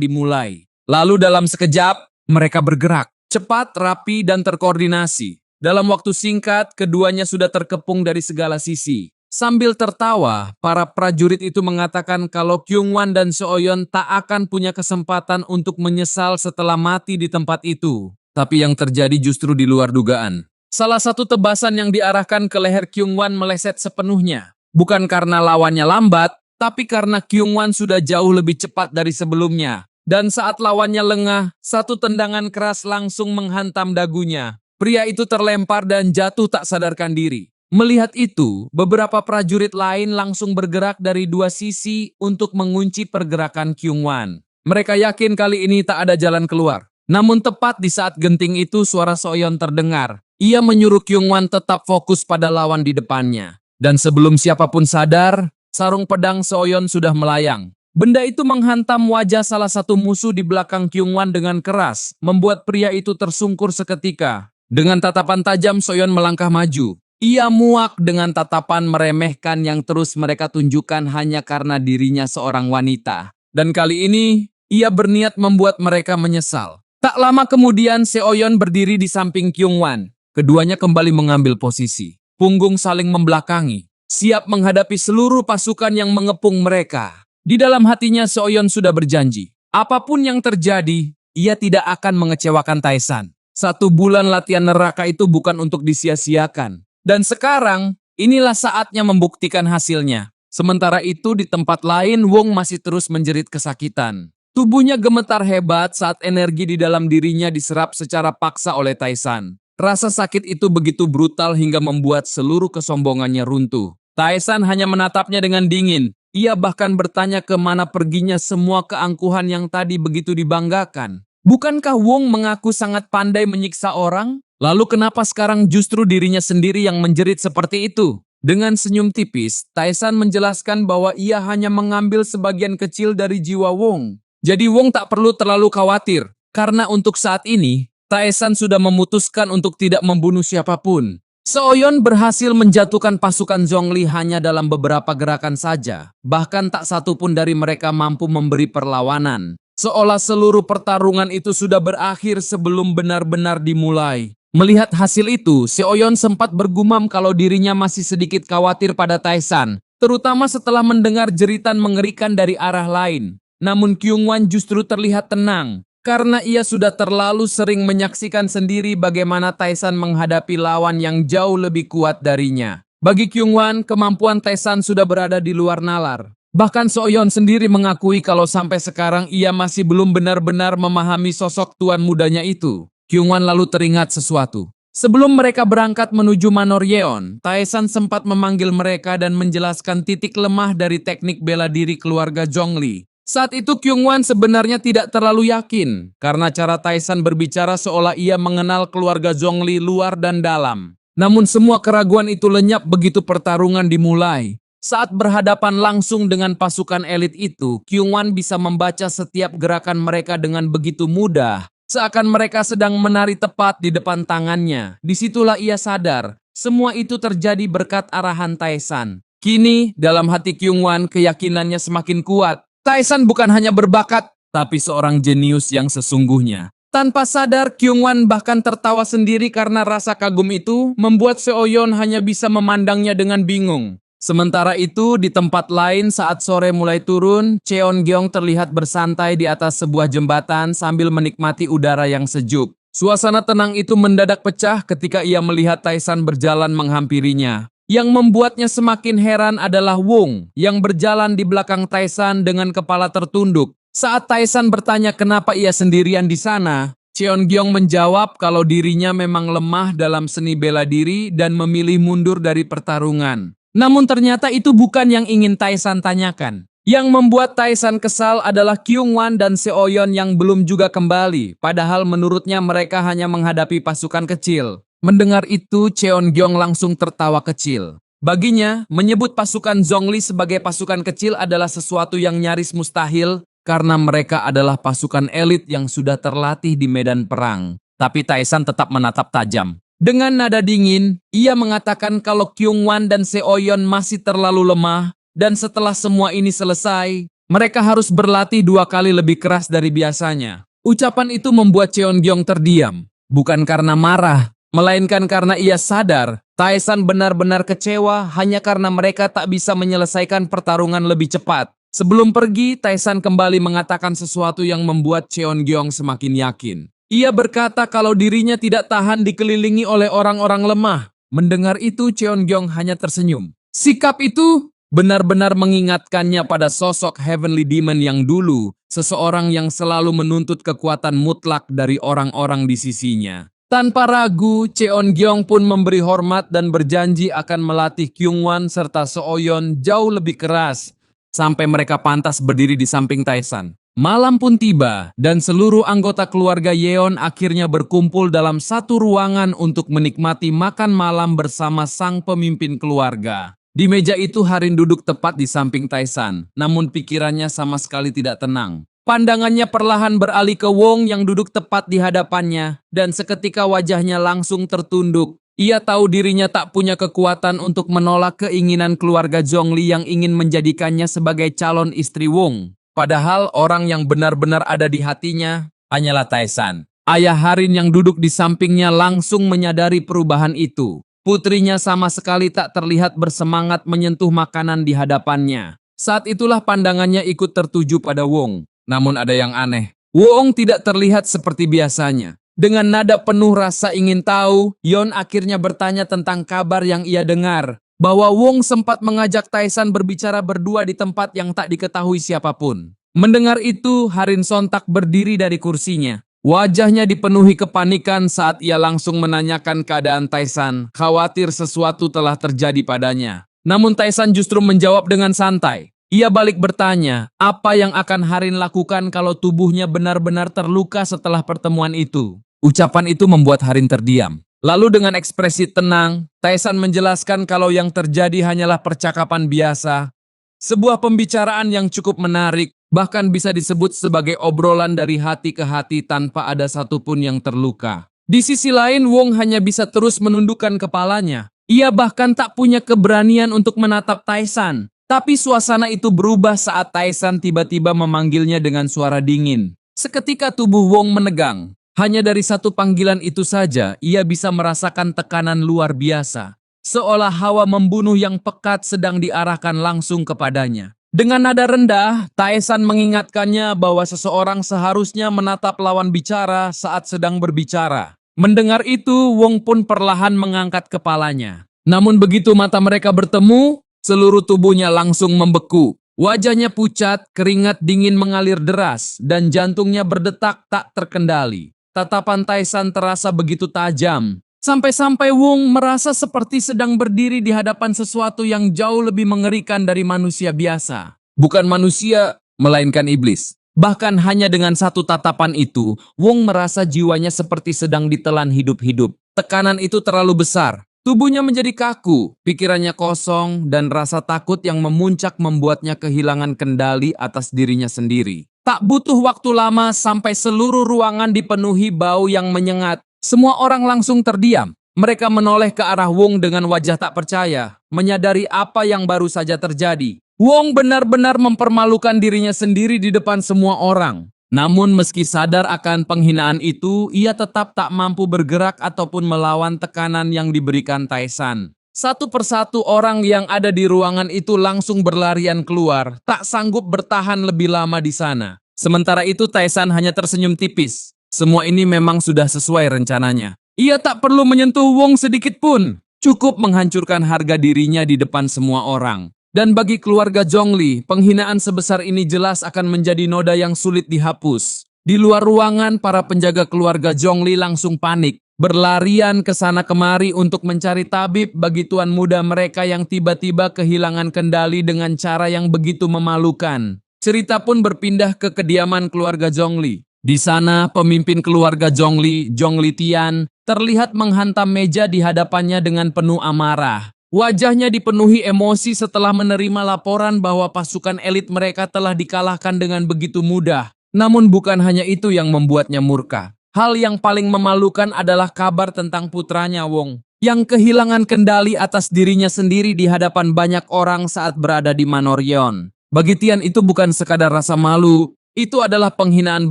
dimulai. Lalu dalam sekejap, mereka bergerak. Cepat, rapi, dan terkoordinasi. Dalam waktu singkat, keduanya sudah terkepung dari segala sisi. Sambil tertawa, para prajurit itu mengatakan kalau Kyungwan dan Seoyeon tak akan punya kesempatan untuk menyesal setelah mati di tempat itu. Tapi yang terjadi justru di luar dugaan. Salah satu tebasan yang diarahkan ke leher Kyungwan meleset sepenuhnya. Bukan karena lawannya lambat, tapi karena Kyungwan sudah jauh lebih cepat dari sebelumnya. Dan saat lawannya lengah, satu tendangan keras langsung menghantam dagunya. Pria itu terlempar dan jatuh tak sadarkan diri. Melihat itu, beberapa prajurit lain langsung bergerak dari dua sisi untuk mengunci pergerakan Kyungwan. Mereka yakin kali ini tak ada jalan keluar. Namun tepat di saat genting itu suara Seoyeon terdengar. Ia menyuruh Kyungwan tetap fokus pada lawan di depannya. Dan sebelum siapapun sadar, sarung pedang Seoyeon sudah melayang. Benda itu menghantam wajah salah satu musuh di belakang Kyungwan dengan keras, membuat pria itu tersungkur seketika. Dengan tatapan tajam Seoyeon melangkah maju. Ia muak dengan tatapan meremehkan yang terus mereka tunjukkan hanya karena dirinya seorang wanita. Dan kali ini, ia berniat membuat mereka menyesal. Tak lama kemudian, Seoyeon berdiri di samping Kyungwan. Keduanya kembali mengambil posisi. Punggung saling membelakangi, siap menghadapi seluruh pasukan yang mengepung mereka. Di dalam hatinya, Seoyeon sudah berjanji. Apapun yang terjadi, ia tidak akan mengecewakan Taisan. 1 bulan latihan neraka itu bukan untuk disia-siakan. Dan sekarang, inilah saatnya membuktikan hasilnya. Sementara itu di tempat lain, Wong masih terus menjerit kesakitan. Tubuhnya gemetar hebat saat energi di dalam dirinya diserap secara paksa oleh Taisan. Rasa sakit itu begitu brutal hingga membuat seluruh kesombongannya runtuh. Taisan hanya menatapnya dengan dingin. Ia bahkan bertanya kemana perginya semua keangkuhan yang tadi begitu dibanggakan. Bukankah Wong mengaku sangat pandai menyiksa orang? Lalu kenapa sekarang justru dirinya sendiri yang menjerit seperti itu? Dengan senyum tipis, Taisan menjelaskan bahwa ia hanya mengambil sebagian kecil dari jiwa Wong. Jadi Wong tak perlu terlalu khawatir, karena untuk saat ini, Taisan sudah memutuskan untuk tidak membunuh siapapun. Seoyon berhasil menjatuhkan pasukan Zhongli hanya dalam beberapa gerakan saja. Bahkan tak satu pun dari mereka mampu memberi perlawanan. Seolah seluruh pertarungan itu sudah berakhir sebelum benar-benar dimulai. Melihat hasil itu, Seoyon sempat bergumam kalau dirinya masih sedikit khawatir pada Taisan. Terutama setelah mendengar jeritan mengerikan dari arah lain. Namun Kyungwan justru terlihat tenang. Karena ia sudah terlalu sering menyaksikan sendiri bagaimana Taisan menghadapi lawan yang jauh lebih kuat darinya. Bagi Kyungwan, kemampuan Taisan sudah berada di luar nalar. Bahkan Seoyon sendiri mengakui kalau sampai sekarang ia masih belum benar-benar memahami sosok tuan mudanya itu. Kyungwan lalu teringat sesuatu. Sebelum mereka berangkat menuju Manor Yeon, Taisan sempat memanggil mereka dan menjelaskan titik lemah dari teknik bela diri keluarga Zhongli. Saat itu Kyungwan sebenarnya tidak terlalu yakin, karena cara Taisan berbicara seolah ia mengenal keluarga Zhongli luar dan dalam. Namun semua keraguan itu lenyap begitu pertarungan dimulai. Saat berhadapan langsung dengan pasukan elit itu, Kyungwan bisa membaca setiap gerakan mereka dengan begitu mudah, seakan mereka sedang menari tepat di depan tangannya. Disitulah ia sadar, semua itu terjadi berkat arahan Taisan. Kini, dalam hati Kyungwan, keyakinannya semakin kuat. Taisan bukan hanya berbakat, tapi seorang jenius yang sesungguhnya. Tanpa sadar, Kyungwan bahkan tertawa sendiri karena rasa kagum itu membuat Seoyon hanya bisa memandangnya dengan bingung. Sementara itu, di tempat lain saat sore mulai turun, Cheon-gyeong terlihat bersantai di atas sebuah jembatan sambil menikmati udara yang sejuk. Suasana tenang itu mendadak pecah ketika ia melihat Taisan berjalan menghampirinya. Yang membuatnya semakin heran adalah Wong yang berjalan di belakang Taisan dengan kepala tertunduk. Saat Taisan bertanya kenapa ia sendirian di sana, Cheon-gyeong menjawab kalau dirinya memang lemah dalam seni bela diri dan memilih mundur dari pertarungan. Namun ternyata itu bukan yang ingin Taisan tanyakan. Yang membuat Taisan kesal adalah Kyungwan dan Seoyon yang belum juga kembali, padahal menurutnya mereka hanya menghadapi pasukan kecil. Mendengar itu, Cheon-gyeong langsung tertawa kecil. Baginya, menyebut pasukan Zhongli sebagai pasukan kecil adalah sesuatu yang nyaris mustahil karena mereka adalah pasukan elit yang sudah terlatih di medan perang. Tapi Taisan tetap menatap tajam. Dengan nada dingin, ia mengatakan kalau Kyungwan dan Seoyon masih terlalu lemah dan setelah semua ini selesai, mereka harus berlatih 2 kali lebih keras dari biasanya. Ucapan itu membuat Cheon-gyeong terdiam, bukan karena marah, melainkan karena ia sadar Taisan benar-benar kecewa hanya karena mereka tak bisa menyelesaikan pertarungan lebih cepat. Sebelum pergi, Taisan kembali mengatakan sesuatu yang membuat Cheon-gyeong semakin yakin. Ia berkata kalau dirinya tidak tahan dikelilingi oleh orang-orang lemah. Mendengar itu, Cheon-gyeong hanya tersenyum. Sikap itu benar-benar mengingatkannya pada sosok Heavenly Demon yang dulu, seseorang yang selalu menuntut kekuatan mutlak dari orang-orang di sisinya. Tanpa ragu, Cheon-gyeong pun memberi hormat dan berjanji akan melatih Kyungwan serta Seoyon jauh lebih keras, sampai mereka pantas berdiri di samping Taisan. Malam pun tiba, dan seluruh anggota keluarga Yeon akhirnya berkumpul dalam satu ruangan untuk menikmati makan malam bersama sang pemimpin keluarga. Di meja itu Harin duduk tepat di samping Taisan, namun pikirannya sama sekali tidak tenang. Pandangannya perlahan beralih ke Wong yang duduk tepat di hadapannya, dan seketika wajahnya langsung tertunduk. Ia tahu dirinya tak punya kekuatan untuk menolak keinginan keluarga Zhongli yang ingin menjadikannya sebagai calon istri Wong. Padahal orang yang benar-benar ada di hatinya hanyalah Taisan. Ayah Harin yang duduk di sampingnya langsung menyadari perubahan itu. Putrinya sama sekali tak terlihat bersemangat menyentuh makanan di hadapannya. Saat itulah pandangannya ikut tertuju pada Wong. Namun ada yang aneh. Wong tidak terlihat seperti biasanya. Dengan nada penuh rasa ingin tahu, Yeon akhirnya bertanya tentang kabar yang ia dengar. Bahwa Wong sempat mengajak Taisan berbicara berdua di tempat yang tak diketahui siapapun. Mendengar itu, Harin sontak berdiri dari kursinya. Wajahnya dipenuhi kepanikan saat ia langsung menanyakan keadaan Taisan, khawatir sesuatu telah terjadi padanya. Namun Taisan justru menjawab dengan santai. Ia balik bertanya, apa yang akan Harin lakukan kalau tubuhnya benar-benar terluka setelah pertemuan itu? Ucapan itu membuat Harin terdiam. Lalu dengan ekspresi tenang, Taisan menjelaskan kalau yang terjadi hanyalah percakapan biasa. Sebuah pembicaraan yang cukup menarik, bahkan bisa disebut sebagai obrolan dari hati ke hati tanpa ada satupun yang terluka. Di sisi lain, Wong hanya bisa terus menundukkan kepalanya. Ia bahkan tak punya keberanian untuk menatap Taisan. Tapi suasana itu berubah saat Taisan tiba-tiba memanggilnya dengan suara dingin. Seketika tubuh Wong menegang. Hanya dari satu panggilan itu saja, ia bisa merasakan tekanan luar biasa. Seolah hawa membunuh yang pekat sedang diarahkan langsung kepadanya. Dengan nada rendah, Taisan mengingatkannya bahwa seseorang seharusnya menatap lawan bicara saat sedang berbicara. Mendengar itu, Wong pun perlahan mengangkat kepalanya. Namun begitu mata mereka bertemu, seluruh tubuhnya langsung membeku. Wajahnya pucat, keringat dingin mengalir deras, dan jantungnya berdetak tak terkendali. Tatapan Taisan terasa begitu tajam. Sampai-sampai Wong merasa seperti sedang berdiri di hadapan sesuatu yang jauh lebih mengerikan dari manusia biasa. Bukan manusia, melainkan iblis. Bahkan hanya dengan satu tatapan itu, Wong merasa jiwanya seperti sedang ditelan hidup-hidup. Tekanan itu terlalu besar. Tubuhnya menjadi kaku, pikirannya kosong, dan rasa takut yang memuncak membuatnya kehilangan kendali atas dirinya sendiri. Tak butuh waktu lama sampai seluruh ruangan dipenuhi bau yang menyengat. Semua orang langsung terdiam. Mereka menoleh ke arah Wong dengan wajah tak percaya, menyadari apa yang baru saja terjadi. Wong benar-benar mempermalukan dirinya sendiri di depan semua orang. Namun meski sadar akan penghinaan itu, ia tetap tak mampu bergerak ataupun melawan tekanan yang diberikan Taisan. Satu persatu orang yang ada di ruangan itu langsung berlarian keluar, tak sanggup bertahan lebih lama di sana. Sementara itu Taisan hanya tersenyum tipis. Semua ini memang sudah sesuai rencananya. Ia tak perlu menyentuh Wong sedikit pun. Cukup menghancurkan harga dirinya di depan semua orang. Dan bagi keluarga Zhongli, penghinaan sebesar ini jelas akan menjadi noda yang sulit dihapus. Di luar ruangan, para penjaga keluarga Zhongli langsung panik. Berlarian ke sana kemari untuk mencari tabib bagi tuan muda mereka yang tiba-tiba kehilangan kendali dengan cara yang begitu memalukan. Cerita pun berpindah ke kediaman keluarga Zhongli. Di sana, pemimpin keluarga Zhongli, Zhongli Tian, terlihat menghantam meja di hadapannya dengan penuh amarah. Wajahnya dipenuhi emosi setelah menerima laporan bahwa pasukan elit mereka telah dikalahkan dengan begitu mudah. Namun bukan hanya itu yang membuatnya murka. Hal yang paling memalukan adalah kabar tentang putranya Wong, yang kehilangan kendali atas dirinya sendiri di hadapan banyak orang saat berada di Manor-yeon. Bagi Tian itu bukan sekadar rasa malu, itu adalah penghinaan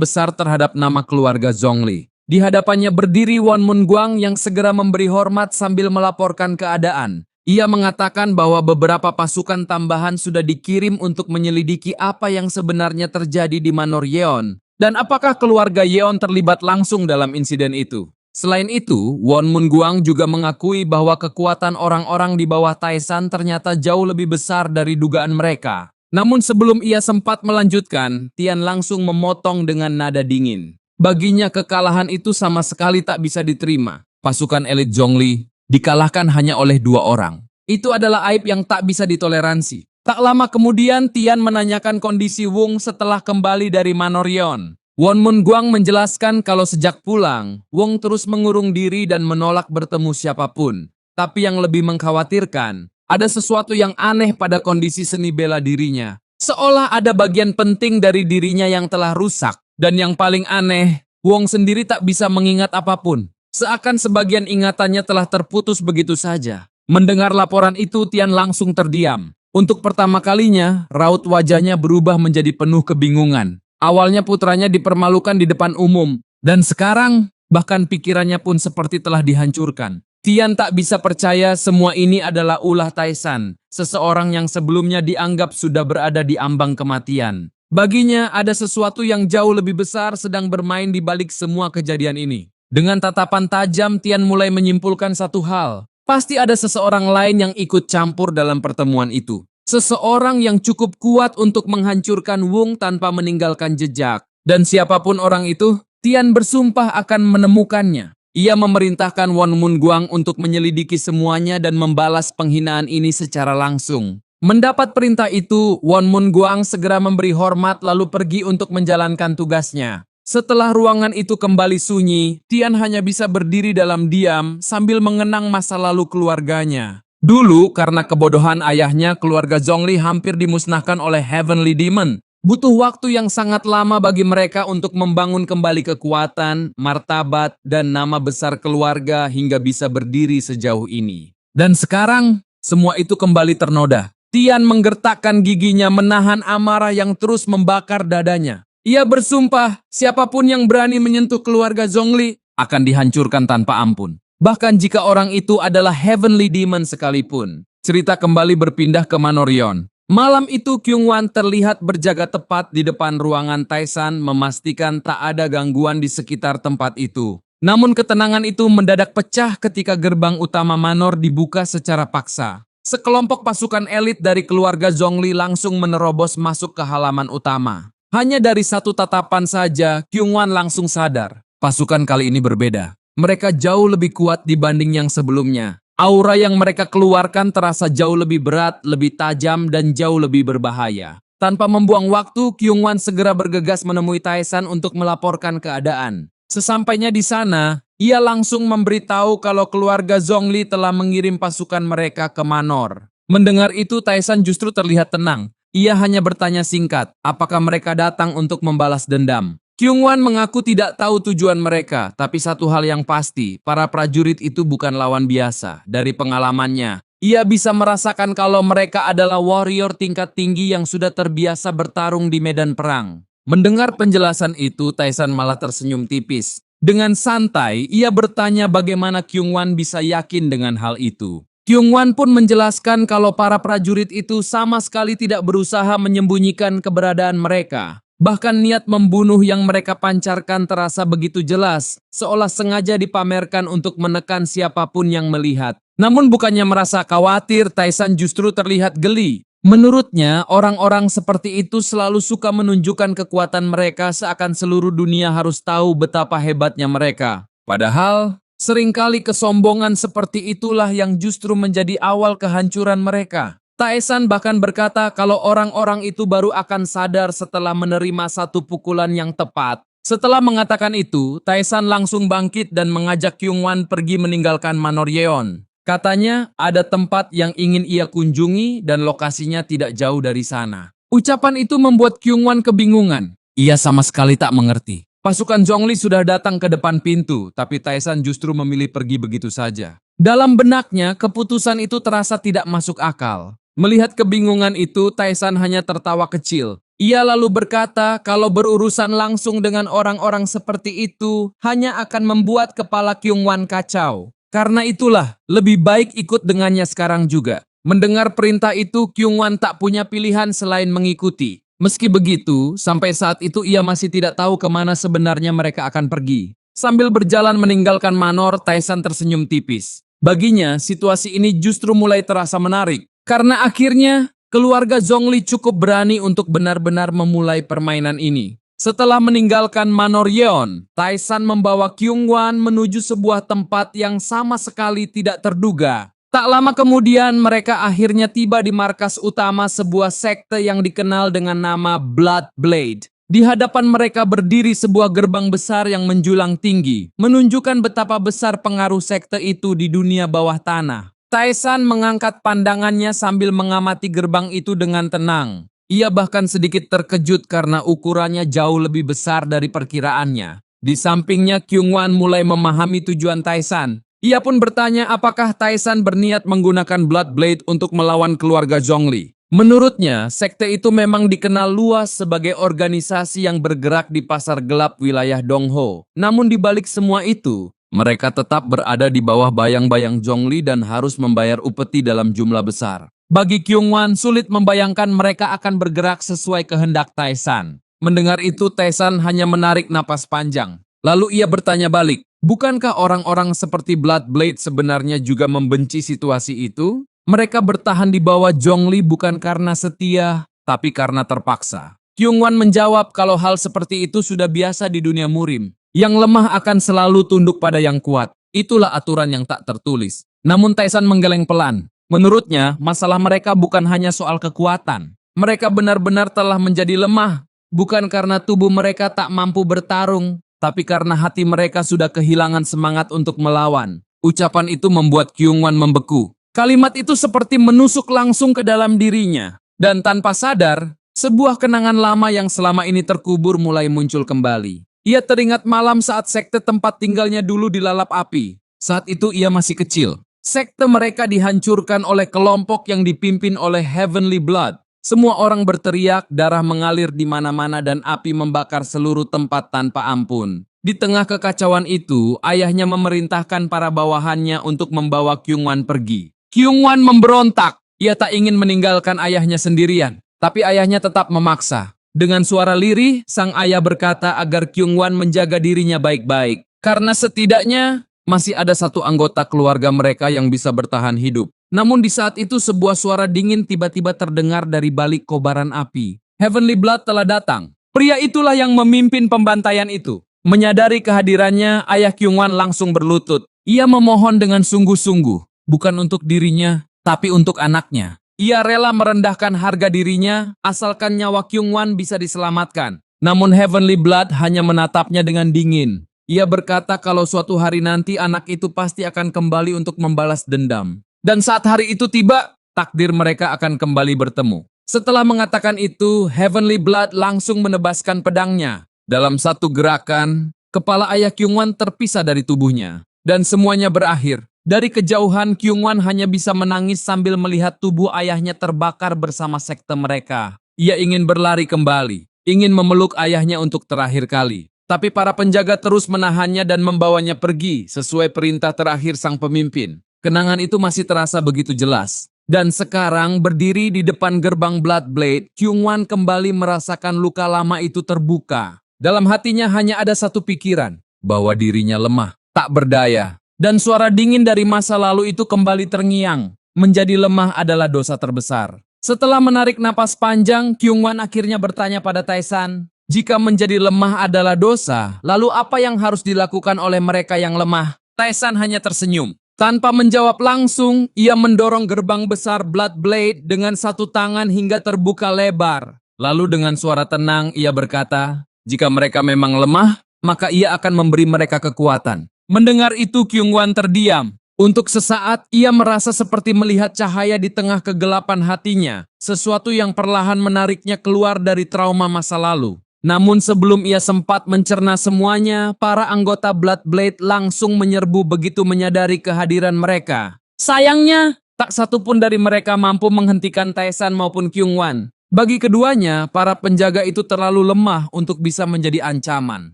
besar terhadap nama keluarga Zhongli. Di hadapannya berdiri Won Mun-guang yang segera memberi hormat sambil melaporkan keadaan. Ia mengatakan bahwa beberapa pasukan tambahan sudah dikirim untuk menyelidiki apa yang sebenarnya terjadi di Manor-yeon. Dan apakah keluarga Yeon terlibat langsung dalam insiden itu. Selain itu, Won Mun-guang juga mengakui bahwa kekuatan orang-orang di bawah Taisan ternyata jauh lebih besar dari dugaan mereka. Namun sebelum ia sempat melanjutkan, Tian langsung memotong dengan nada dingin. Baginya kekalahan itu sama sekali tak bisa diterima. Pasukan elit Zhongli dikalahkan hanya oleh 2 orang. Itu adalah aib yang tak bisa ditoleransi. Tak lama kemudian Tian menanyakan kondisi Wong setelah kembali dari Manor-yeon. Won Mun-guang menjelaskan kalau sejak pulang, Wong terus mengurung diri dan menolak bertemu siapapun. Tapi yang lebih mengkhawatirkan, ada sesuatu yang aneh pada kondisi seni bela dirinya. Seolah ada bagian penting dari dirinya yang telah rusak. Dan yang paling aneh, Wong sendiri tak bisa mengingat apapun. Seakan sebagian ingatannya telah terputus begitu saja. Mendengar laporan itu, Tian langsung terdiam. Untuk pertama kalinya, raut wajahnya berubah menjadi penuh kebingungan. Awalnya putranya dipermalukan di depan umum. Dan sekarang, bahkan pikirannya pun seperti telah dihancurkan. Tian tak bisa percaya semua ini adalah ulah Taisan, seseorang yang sebelumnya dianggap sudah berada di ambang kematian. Baginya ada sesuatu yang jauh lebih besar sedang bermain di balik semua kejadian ini. Dengan tatapan tajam, Tian mulai menyimpulkan satu hal. Pasti ada seseorang lain yang ikut campur dalam pertemuan itu. Seseorang yang cukup kuat untuk menghancurkan Wung tanpa meninggalkan jejak. Dan siapapun orang itu, Tian bersumpah akan menemukannya. Ia memerintahkan Won Mun Guang untuk menyelidiki semuanya dan membalas penghinaan ini secara langsung. Mendapat perintah itu, Won Mun Guang segera memberi hormat lalu pergi untuk menjalankan tugasnya. Setelah ruangan itu kembali sunyi, Tian hanya bisa berdiri dalam diam sambil mengenang masa lalu keluarganya. Dulu, karena kebodohan ayahnya, keluarga Zhongli hampir dimusnahkan oleh Heavenly Demon. Butuh waktu yang sangat lama bagi mereka untuk membangun kembali kekuatan, martabat, dan nama besar keluarga hingga bisa berdiri sejauh ini. Dan sekarang, semua itu kembali ternoda. Tian menggertakkan giginya menahan amarah yang terus membakar dadanya. Ia bersumpah, siapapun yang berani menyentuh keluarga Zhongli akan dihancurkan tanpa ampun. Bahkan jika orang itu adalah Heavenly Demon sekalipun. Cerita kembali berpindah ke Manorion. Malam itu Kyung Wan terlihat berjaga tepat di depan ruangan Taisan memastikan tak ada gangguan di sekitar tempat itu. Namun ketenangan itu mendadak pecah ketika gerbang utama Manor dibuka secara paksa. Sekelompok pasukan elit dari keluarga Zhongli langsung menerobos masuk ke halaman utama. Hanya dari satu tatapan saja, Kyung Wan langsung sadar. Pasukan kali ini berbeda. Mereka jauh lebih kuat dibanding yang sebelumnya. Aura yang mereka keluarkan terasa jauh lebih berat, lebih tajam, dan jauh lebih berbahaya. Tanpa membuang waktu, Kyung Wan segera bergegas menemui Taisan untuk melaporkan keadaan. Sesampainya di sana, ia langsung memberitahu kalau keluarga Zhongli telah mengirim pasukan mereka ke Manor. Mendengar itu, Taisan justru terlihat tenang. Ia hanya bertanya singkat, apakah mereka datang untuk membalas dendam. Kyung Wan mengaku tidak tahu tujuan mereka, tapi satu hal yang pasti, para prajurit itu bukan lawan biasa. Dari pengalamannya, ia bisa merasakan kalau mereka adalah warrior tingkat tinggi yang sudah terbiasa bertarung di medan perang. Mendengar penjelasan itu, Taisan malah tersenyum tipis. Dengan santai, ia bertanya bagaimana Kyung Wan bisa yakin dengan hal itu. Kyung Wan pun menjelaskan kalau para prajurit itu sama sekali tidak berusaha menyembunyikan keberadaan mereka. Bahkan niat membunuh yang mereka pancarkan terasa begitu jelas, seolah sengaja dipamerkan untuk menekan siapapun yang melihat. Namun bukannya merasa khawatir, Taisan justru terlihat geli. Menurutnya, orang-orang seperti itu selalu suka menunjukkan kekuatan mereka seakan seluruh dunia harus tahu betapa hebatnya mereka. Padahal, seringkali kesombongan seperti itulah yang justru menjadi awal kehancuran mereka. Taisan bahkan berkata kalau orang-orang itu baru akan sadar setelah menerima satu pukulan yang tepat. Setelah mengatakan itu, Taisan langsung bangkit dan mengajak Kyung Wan pergi meninggalkan Manor Yeon. Katanya ada tempat yang ingin ia kunjungi dan lokasinya tidak jauh dari sana. Ucapan itu membuat Kyung Wan kebingungan. Ia sama sekali tak mengerti. Pasukan Zhongli sudah datang ke depan pintu, tapi Taisan justru memilih pergi begitu saja. Dalam benaknya, keputusan itu terasa tidak masuk akal. Melihat kebingungan itu, Taisan hanya tertawa kecil. Ia lalu berkata kalau berurusan langsung dengan orang-orang seperti itu hanya akan membuat kepala Kyung Wan kacau. Karena itulah, lebih baik ikut dengannya sekarang juga. Mendengar perintah itu, Kyung Wan tak punya pilihan selain mengikuti. Meski begitu, sampai saat itu ia masih tidak tahu kemana sebenarnya mereka akan pergi. Sambil berjalan meninggalkan Manor, Taisan tersenyum tipis. Baginya, situasi ini justru mulai terasa menarik. Karena akhirnya, keluarga Zhongli cukup berani untuk benar-benar memulai permainan ini. Setelah meninggalkan Manor Yeon, Taisan membawa Kyung Wan menuju sebuah tempat yang sama sekali tidak terduga. Tak lama kemudian, mereka akhirnya tiba di markas utama sebuah sekte yang dikenal dengan nama Blood Blade. Di hadapan mereka berdiri sebuah gerbang besar yang menjulang tinggi, menunjukkan betapa besar pengaruh sekte itu di dunia bawah tanah. Taisan mengangkat pandangannya sambil mengamati gerbang itu dengan tenang. Ia bahkan sedikit terkejut karena ukurannya jauh lebih besar dari perkiraannya. Di sampingnya, Kyung Wan mulai memahami tujuan Taisan. Ia pun bertanya apakah Taisan berniat menggunakan Blood Blade untuk melawan keluarga Zhongli. Menurutnya, sekte itu memang dikenal luas sebagai organisasi yang bergerak di pasar gelap wilayah Dongho. Namun di balik semua itu, mereka tetap berada di bawah bayang-bayang Zhongli dan harus membayar upeti dalam jumlah besar. Bagi Kyung Wan, sulit membayangkan mereka akan bergerak sesuai kehendak Taisan. Mendengar itu, Taisan hanya menarik napas panjang. Lalu ia bertanya balik, bukankah orang-orang seperti Blood Blade sebenarnya juga membenci situasi itu? Mereka bertahan di bawah Zhongli bukan karena setia, tapi karena terpaksa. Kyungwan menjawab kalau hal seperti itu sudah biasa di dunia murim. Yang lemah akan selalu tunduk pada yang kuat. Itulah aturan yang tak tertulis. Namun Taesan menggeleng pelan. Menurutnya, masalah mereka bukan hanya soal kekuatan. Mereka benar-benar telah menjadi lemah. Bukan karena tubuh mereka tak mampu bertarung, tapi karena hati mereka sudah kehilangan semangat untuk melawan. Ucapan itu membuat Kyungwan membeku. Kalimat itu seperti menusuk langsung ke dalam dirinya. Dan tanpa sadar, sebuah kenangan lama yang selama ini terkubur mulai muncul kembali. Ia teringat malam saat sekte tempat tinggalnya dulu dilalap api. Saat itu ia masih kecil. Sekte mereka dihancurkan oleh kelompok yang dipimpin oleh Heavenly Blood. Semua orang berteriak, darah mengalir di mana-mana dan api membakar seluruh tempat tanpa ampun. Di tengah kekacauan itu, ayahnya memerintahkan para bawahannya untuk membawa Kyungwan pergi. Kyungwan memberontak. Ia tak ingin meninggalkan ayahnya sendirian, tapi ayahnya tetap memaksa. Dengan suara lirih, sang ayah berkata agar Kyungwan menjaga dirinya baik-baik. Karena setidaknya masih ada satu anggota keluarga mereka yang bisa bertahan hidup. Namun di saat itu sebuah suara dingin tiba-tiba terdengar dari balik kobaran api. Heavenly Blood telah datang. Pria itulah yang memimpin pembantaian itu. Menyadari kehadirannya, ayah Kyungwan langsung berlutut. Ia memohon dengan sungguh-sungguh, bukan untuk dirinya, tapi untuk anaknya. Ia rela merendahkan harga dirinya, asalkan nyawa Kyungwan bisa diselamatkan. Namun Heavenly Blood hanya menatapnya dengan dingin. Ia berkata kalau suatu hari nanti anak itu pasti akan kembali untuk membalas dendam. Dan saat hari itu tiba, takdir mereka akan kembali bertemu. Setelah mengatakan itu, Heavenly Blood langsung menebaskan pedangnya. Dalam satu gerakan, kepala ayah Kyungwan terpisah dari tubuhnya. Dan semuanya berakhir. Dari kejauhan, Kyungwan hanya bisa menangis sambil melihat tubuh ayahnya terbakar bersama sekte mereka. Ia ingin berlari kembali, ingin memeluk ayahnya untuk terakhir kali. Tapi para penjaga terus menahannya dan membawanya pergi sesuai perintah terakhir sang pemimpin. Kenangan itu masih terasa begitu jelas. Dan sekarang berdiri di depan gerbang Bloodblade, Kyungwan kembali merasakan luka lama itu terbuka. Dalam hatinya hanya ada satu pikiran, bahwa dirinya lemah, tak berdaya. Dan suara dingin dari masa lalu itu kembali terngiang. Menjadi lemah adalah dosa terbesar. Setelah menarik napas panjang, Kyungwan akhirnya bertanya pada Taesan, jika menjadi lemah adalah dosa, lalu apa yang harus dilakukan oleh mereka yang lemah? Taesan hanya tersenyum. Tanpa menjawab langsung, ia mendorong gerbang besar Bloodblade dengan satu tangan hingga terbuka lebar. Lalu dengan suara tenang, ia berkata, jika mereka memang lemah, maka ia akan memberi mereka kekuatan. Mendengar itu, Kyungwan terdiam. Untuk sesaat, ia merasa seperti melihat cahaya di tengah kegelapan hatinya, sesuatu yang perlahan menariknya keluar dari trauma masa lalu. Namun sebelum ia sempat mencerna semuanya, para anggota Bloodblade langsung menyerbu begitu menyadari kehadiran mereka. Sayangnya, tak satu pun dari mereka mampu menghentikan Taesan maupun Kyungwan. Bagi keduanya, para penjaga itu terlalu lemah untuk bisa menjadi ancaman.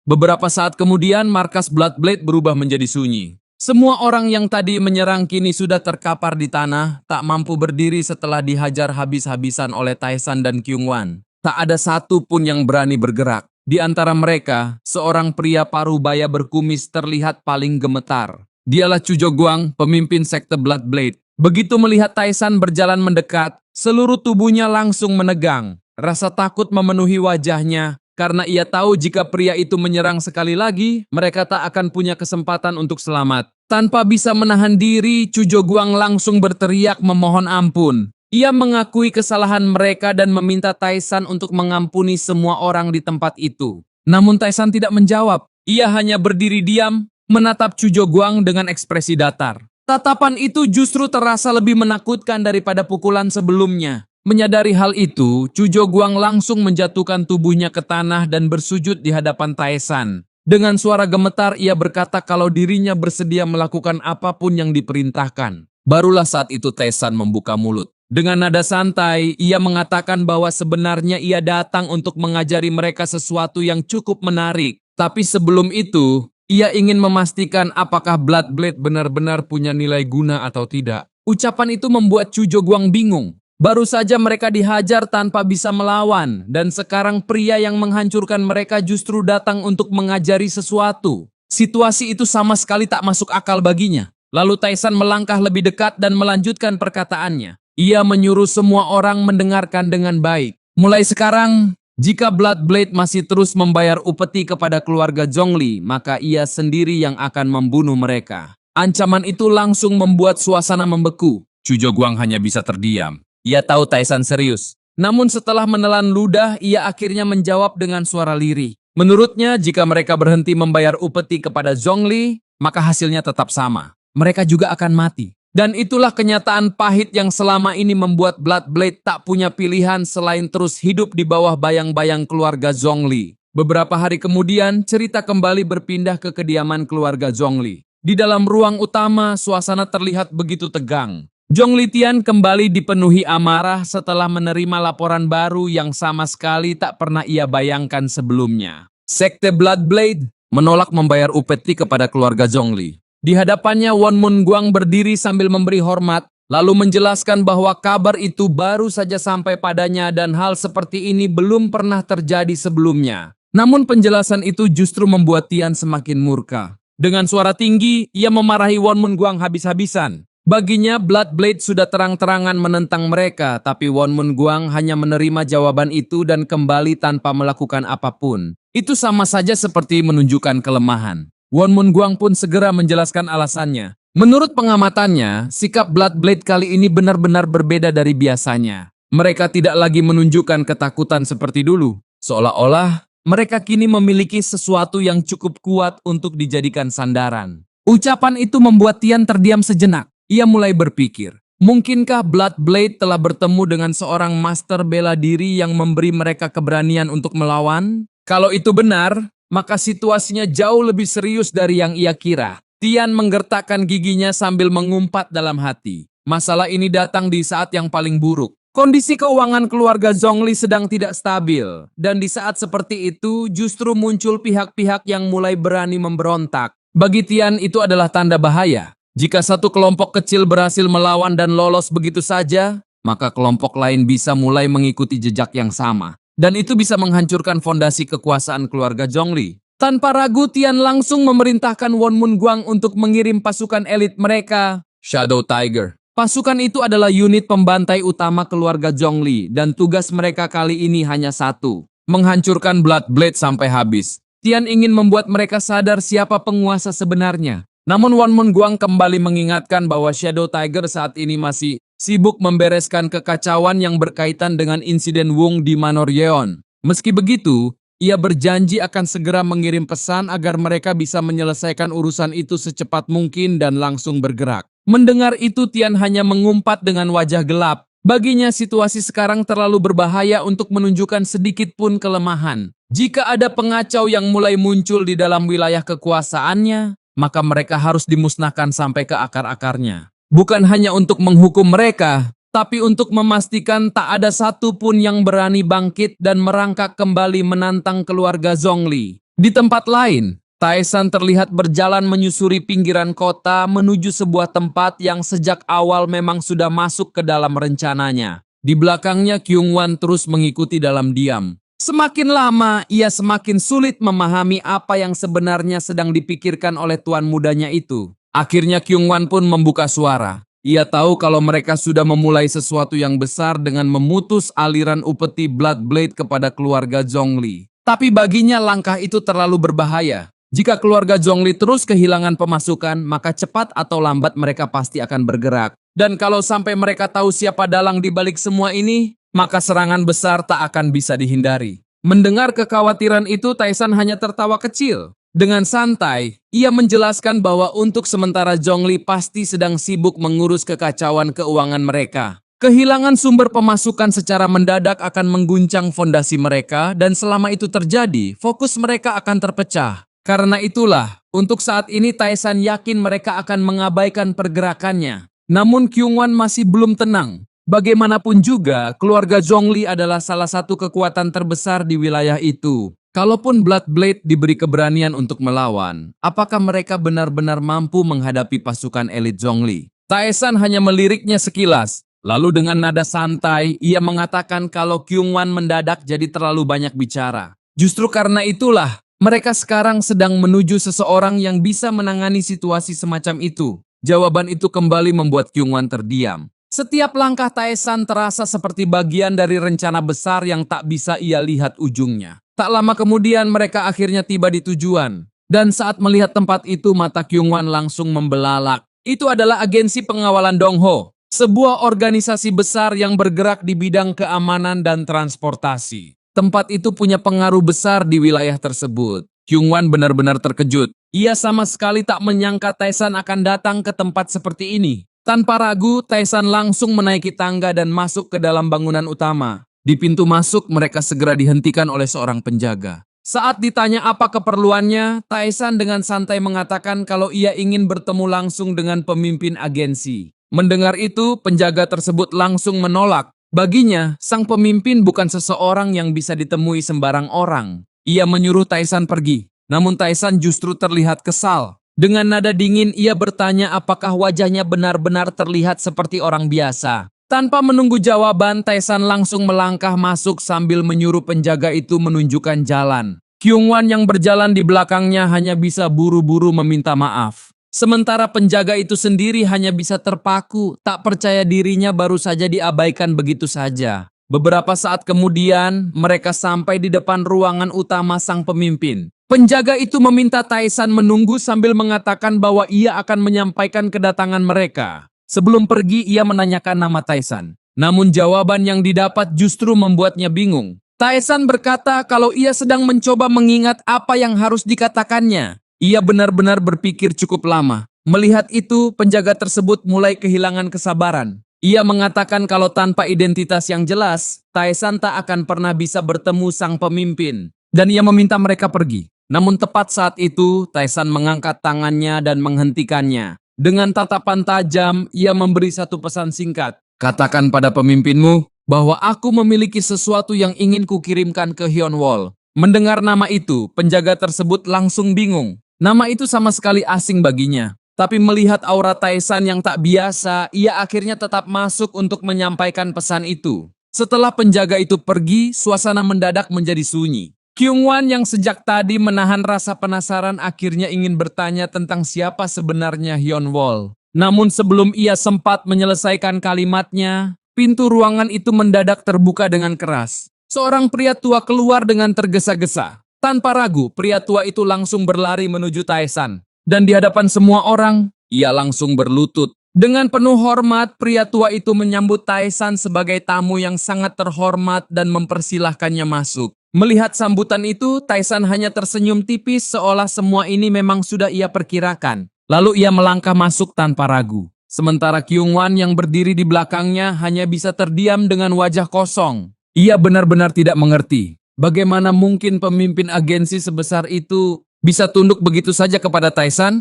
Beberapa saat kemudian, markas Bloodblade berubah menjadi sunyi. Semua orang yang tadi menyerang kini sudah terkapar di tanah, tak mampu berdiri setelah dihajar habis-habisan oleh Taesan dan Kyungwan. Tak ada satu pun yang berani bergerak. Di antara mereka, seorang pria parubaya berkumis terlihat paling gemetar. Dialah Chu Joguang, pemimpin sekte Bloodblade. Begitu melihat Taesan berjalan mendekat, seluruh tubuhnya langsung menegang. Rasa takut memenuhi wajahnya, karena ia tahu jika pria itu menyerang sekali lagi, mereka tak akan punya kesempatan untuk selamat. Tanpa bisa menahan diri, Chu Joguang langsung berteriak memohon ampun. Ia mengakui kesalahan mereka dan meminta Taesan untuk mengampuni semua orang di tempat itu. Namun Taesan tidak menjawab. Ia hanya berdiri diam, menatap Chu Joguang dengan ekspresi datar. Tatapan itu justru terasa lebih menakutkan daripada pukulan sebelumnya. Menyadari hal itu, Chu Joguang langsung menjatuhkan tubuhnya ke tanah dan bersujud di hadapan Taesan. Dengan suara gemetar, ia berkata kalau dirinya bersedia melakukan apapun yang diperintahkan. Barulah saat itu Taesan membuka mulut. Dengan nada santai, ia mengatakan bahwa sebenarnya ia datang untuk mengajari mereka sesuatu yang cukup menarik. Tapi sebelum itu, ia ingin memastikan apakah Bloodblade benar-benar punya nilai guna atau tidak. Ucapan itu membuat Chu Joguang bingung. Baru saja mereka dihajar tanpa bisa melawan, dan sekarang pria yang menghancurkan mereka justru datang untuk mengajari sesuatu. Situasi itu sama sekali tak masuk akal baginya. Lalu Taisan melangkah lebih dekat dan melanjutkan perkataannya. Ia menyuruh semua orang mendengarkan dengan baik. Mulai sekarang, jika Blood Blade masih terus membayar upeti kepada keluarga Zhongli, maka ia sendiri yang akan membunuh mereka. Ancaman itu langsung membuat suasana membeku. Chu Guang hanya bisa terdiam. Ia tahu Taisan serius. Namun setelah menelan ludah, ia akhirnya menjawab dengan suara lirih. Menurutnya, jika mereka berhenti membayar upeti kepada Zhongli, maka hasilnya tetap sama. Mereka juga akan mati. Dan itulah kenyataan pahit yang selama ini membuat Blood Blade tak punya pilihan selain terus hidup di bawah bayang-bayang keluarga Zhongli. Beberapa hari kemudian, cerita kembali berpindah ke kediaman keluarga Zhongli. Di dalam ruang utama, suasana terlihat begitu tegang. Zhongli Tian kembali dipenuhi amarah setelah menerima laporan baru yang sama sekali tak pernah ia bayangkan sebelumnya. Sekte Blood Blade menolak membayar upeti kepada keluarga Zhongli. Di hadapannya, Won Mun Guang berdiri sambil memberi hormat, lalu menjelaskan bahwa kabar itu baru saja sampai padanya dan hal seperti ini belum pernah terjadi sebelumnya. Namun penjelasan itu justru membuat Tian semakin murka. Dengan suara tinggi, ia memarahi Won Mun Guang habis-habisan. Baginya, Blood Blade sudah terang-terangan menentang mereka, tapi Won Mun Guang hanya menerima jawaban itu dan kembali tanpa melakukan apapun. Itu sama saja seperti menunjukkan kelemahan. Won Mun Guang pun segera menjelaskan alasannya. Menurut pengamatannya, sikap Blood Blade kali ini benar-benar berbeda dari biasanya. Mereka tidak lagi menunjukkan ketakutan seperti dulu. Seolah-olah, mereka kini memiliki sesuatu yang cukup kuat untuk dijadikan sandaran. Ucapan itu membuat Tian terdiam sejenak. Ia mulai berpikir, mungkinkah Blood Blade telah bertemu dengan seorang master bela diri yang memberi mereka keberanian untuk melawan? Kalau itu benar, maka situasinya jauh lebih serius dari yang ia kira. Tian menggertakkan giginya sambil mengumpat dalam hati. Masalah ini datang di saat yang paling buruk. Kondisi keuangan keluarga Zhongli sedang tidak stabil. Dan di saat seperti itu, justru muncul pihak-pihak yang mulai berani memberontak. Bagi Tian itu adalah tanda bahaya. Jika satu kelompok kecil berhasil melawan dan lolos begitu saja, maka kelompok lain bisa mulai mengikuti jejak yang sama. Dan itu bisa menghancurkan fondasi kekuasaan keluarga Zhongli. Tanpa ragu, Tian langsung memerintahkan Won Mun Guang untuk mengirim pasukan elit mereka, Shadow Tiger. Pasukan itu adalah unit pembantai utama keluarga Zhongli, dan tugas mereka kali ini hanya satu, menghancurkan Blood Blade sampai habis. Tian ingin membuat mereka sadar siapa penguasa sebenarnya. Namun Won Mun Guang kembali mengingatkan bahwa Shadow Tiger saat ini masih sibuk membereskan kekacauan yang berkaitan dengan insiden Wung di Manor Yeon. Meski begitu, ia berjanji akan segera mengirim pesan agar mereka bisa menyelesaikan urusan itu secepat mungkin dan langsung bergerak. Mendengar itu, Tian hanya mengumpat dengan wajah gelap. Baginya situasi sekarang terlalu berbahaya untuk menunjukkan sedikit pun kelemahan. Jika ada pengacau yang mulai muncul di dalam wilayah kekuasaannya, maka mereka harus dimusnahkan sampai ke akar-akarnya. Bukan hanya untuk menghukum mereka, tapi untuk memastikan tak ada satupun yang berani bangkit dan merangkak kembali menantang keluarga Zhongli. Di tempat lain, Taisan terlihat berjalan menyusuri pinggiran kota menuju sebuah tempat yang sejak awal memang sudah masuk ke dalam rencananya. Di belakangnya, Kyungwan terus mengikuti dalam diam. Semakin lama, ia semakin sulit memahami apa yang sebenarnya sedang dipikirkan oleh tuan mudanya itu. Akhirnya Kyungwan pun membuka suara. Ia tahu kalau mereka sudah memulai sesuatu yang besar dengan memutus aliran upeti Blood Blade kepada keluarga Zhongli. Tapi baginya langkah itu terlalu berbahaya. Jika keluarga Zhongli terus kehilangan pemasukan, maka cepat atau lambat mereka pasti akan bergerak. Dan kalau sampai mereka tahu siapa dalang di balik semua ini, maka serangan besar tak akan bisa dihindari. Mendengar kekhawatiran itu, Taisan hanya tertawa kecil. Dengan santai, ia menjelaskan bahwa untuk sementara Zhongli pasti sedang sibuk mengurus kekacauan keuangan mereka. Kehilangan sumber pemasukan secara mendadak akan mengguncang fondasi mereka, dan selama itu terjadi, fokus mereka akan terpecah. Karena itulah, untuk saat ini Taisan yakin mereka akan mengabaikan pergerakannya. Namun Kyungwan masih belum tenang. Bagaimanapun juga, keluarga Zhongli adalah salah satu kekuatan terbesar di wilayah itu. Kalaupun Blood Blade diberi keberanian untuk melawan, apakah mereka benar-benar mampu menghadapi pasukan elit Zhongli? Taisan hanya meliriknya sekilas. Lalu dengan nada santai, ia mengatakan kalau Kyungwan mendadak jadi terlalu banyak bicara. Justru karena itulah, mereka sekarang sedang menuju seseorang yang bisa menangani situasi semacam itu. Jawaban itu kembali membuat Kyungwan terdiam. Setiap langkah Taesan terasa seperti bagian dari rencana besar yang tak bisa ia lihat ujungnya. Tak lama kemudian mereka akhirnya tiba di tujuan. Dan saat melihat tempat itu mata Kyungwan langsung membelalak. Itu adalah agensi pengawalan Dongho. Sebuah organisasi besar yang bergerak di bidang keamanan dan transportasi. Tempat itu punya pengaruh besar di wilayah tersebut. Kyungwan benar-benar terkejut. Ia sama sekali tak menyangka Taesan akan datang ke tempat seperti ini. Tanpa ragu, Taesan langsung menaiki tangga dan masuk ke dalam bangunan utama. Di pintu masuk, mereka segera dihentikan oleh seorang penjaga. Saat ditanya apa keperluannya, Taesan dengan santai mengatakan kalau ia ingin bertemu langsung dengan pemimpin agensi. Mendengar itu, penjaga tersebut langsung menolak. Baginya, sang pemimpin bukan seseorang yang bisa ditemui sembarang orang. Ia menyuruh Taesan pergi. Namun Taesan justru terlihat kesal. Dengan nada dingin ia bertanya apakah wajahnya benar-benar terlihat seperti orang biasa. Tanpa menunggu jawaban, Taesan langsung melangkah masuk sambil menyuruh penjaga itu menunjukkan jalan. Kyungwan yang berjalan di belakangnya hanya bisa buru-buru meminta maaf. Sementara penjaga itu sendiri hanya bisa terpaku, tak percaya dirinya baru saja diabaikan begitu saja. Beberapa saat kemudian, mereka sampai di depan ruangan utama sang pemimpin. Penjaga itu meminta Taesan menunggu sambil mengatakan bahwa ia akan menyampaikan kedatangan mereka. Sebelum pergi, ia menanyakan nama Taesan. Namun jawaban yang didapat justru membuatnya bingung. Taesan berkata kalau ia sedang mencoba mengingat apa yang harus dikatakannya. Ia benar-benar berpikir cukup lama. Melihat itu, penjaga tersebut mulai kehilangan kesabaran. Ia mengatakan kalau tanpa identitas yang jelas, Taesan tak akan pernah bisa bertemu sang pemimpin. Dan ia meminta mereka pergi. Namun tepat saat itu, Taesan mengangkat tangannya dan menghentikannya. Dengan tatapan tajam, ia memberi satu pesan singkat. Katakan pada pemimpinmu bahwa aku memiliki sesuatu yang ingin kukirimkan ke Hyunwol. Mendengar nama itu, penjaga tersebut langsung bingung. Nama itu sama sekali asing baginya. Tapi melihat aura Taesan yang tak biasa, ia akhirnya tetap masuk untuk menyampaikan pesan itu. Setelah penjaga itu pergi, suasana mendadak menjadi sunyi. Kyungwan yang sejak tadi menahan rasa penasaran akhirnya ingin bertanya tentang siapa sebenarnya Hyunwol. Namun sebelum ia sempat menyelesaikan kalimatnya, pintu ruangan itu mendadak terbuka dengan keras. Seorang pria tua keluar dengan tergesa-gesa. Tanpa ragu, pria tua itu langsung berlari menuju Taesan. Dan di hadapan semua orang, ia langsung berlutut. Dengan penuh hormat, pria tua itu menyambut Taesan sebagai tamu yang sangat terhormat dan mempersilahkannya masuk. Melihat sambutan itu, Taesan hanya tersenyum tipis seolah semua ini memang sudah ia perkirakan. Lalu ia melangkah masuk tanpa ragu. Sementara Kyungwan yang berdiri di belakangnya hanya bisa terdiam dengan wajah kosong. Ia benar-benar tidak mengerti. Bagaimana mungkin pemimpin agensi sebesar itu bisa tunduk begitu saja kepada Taesan?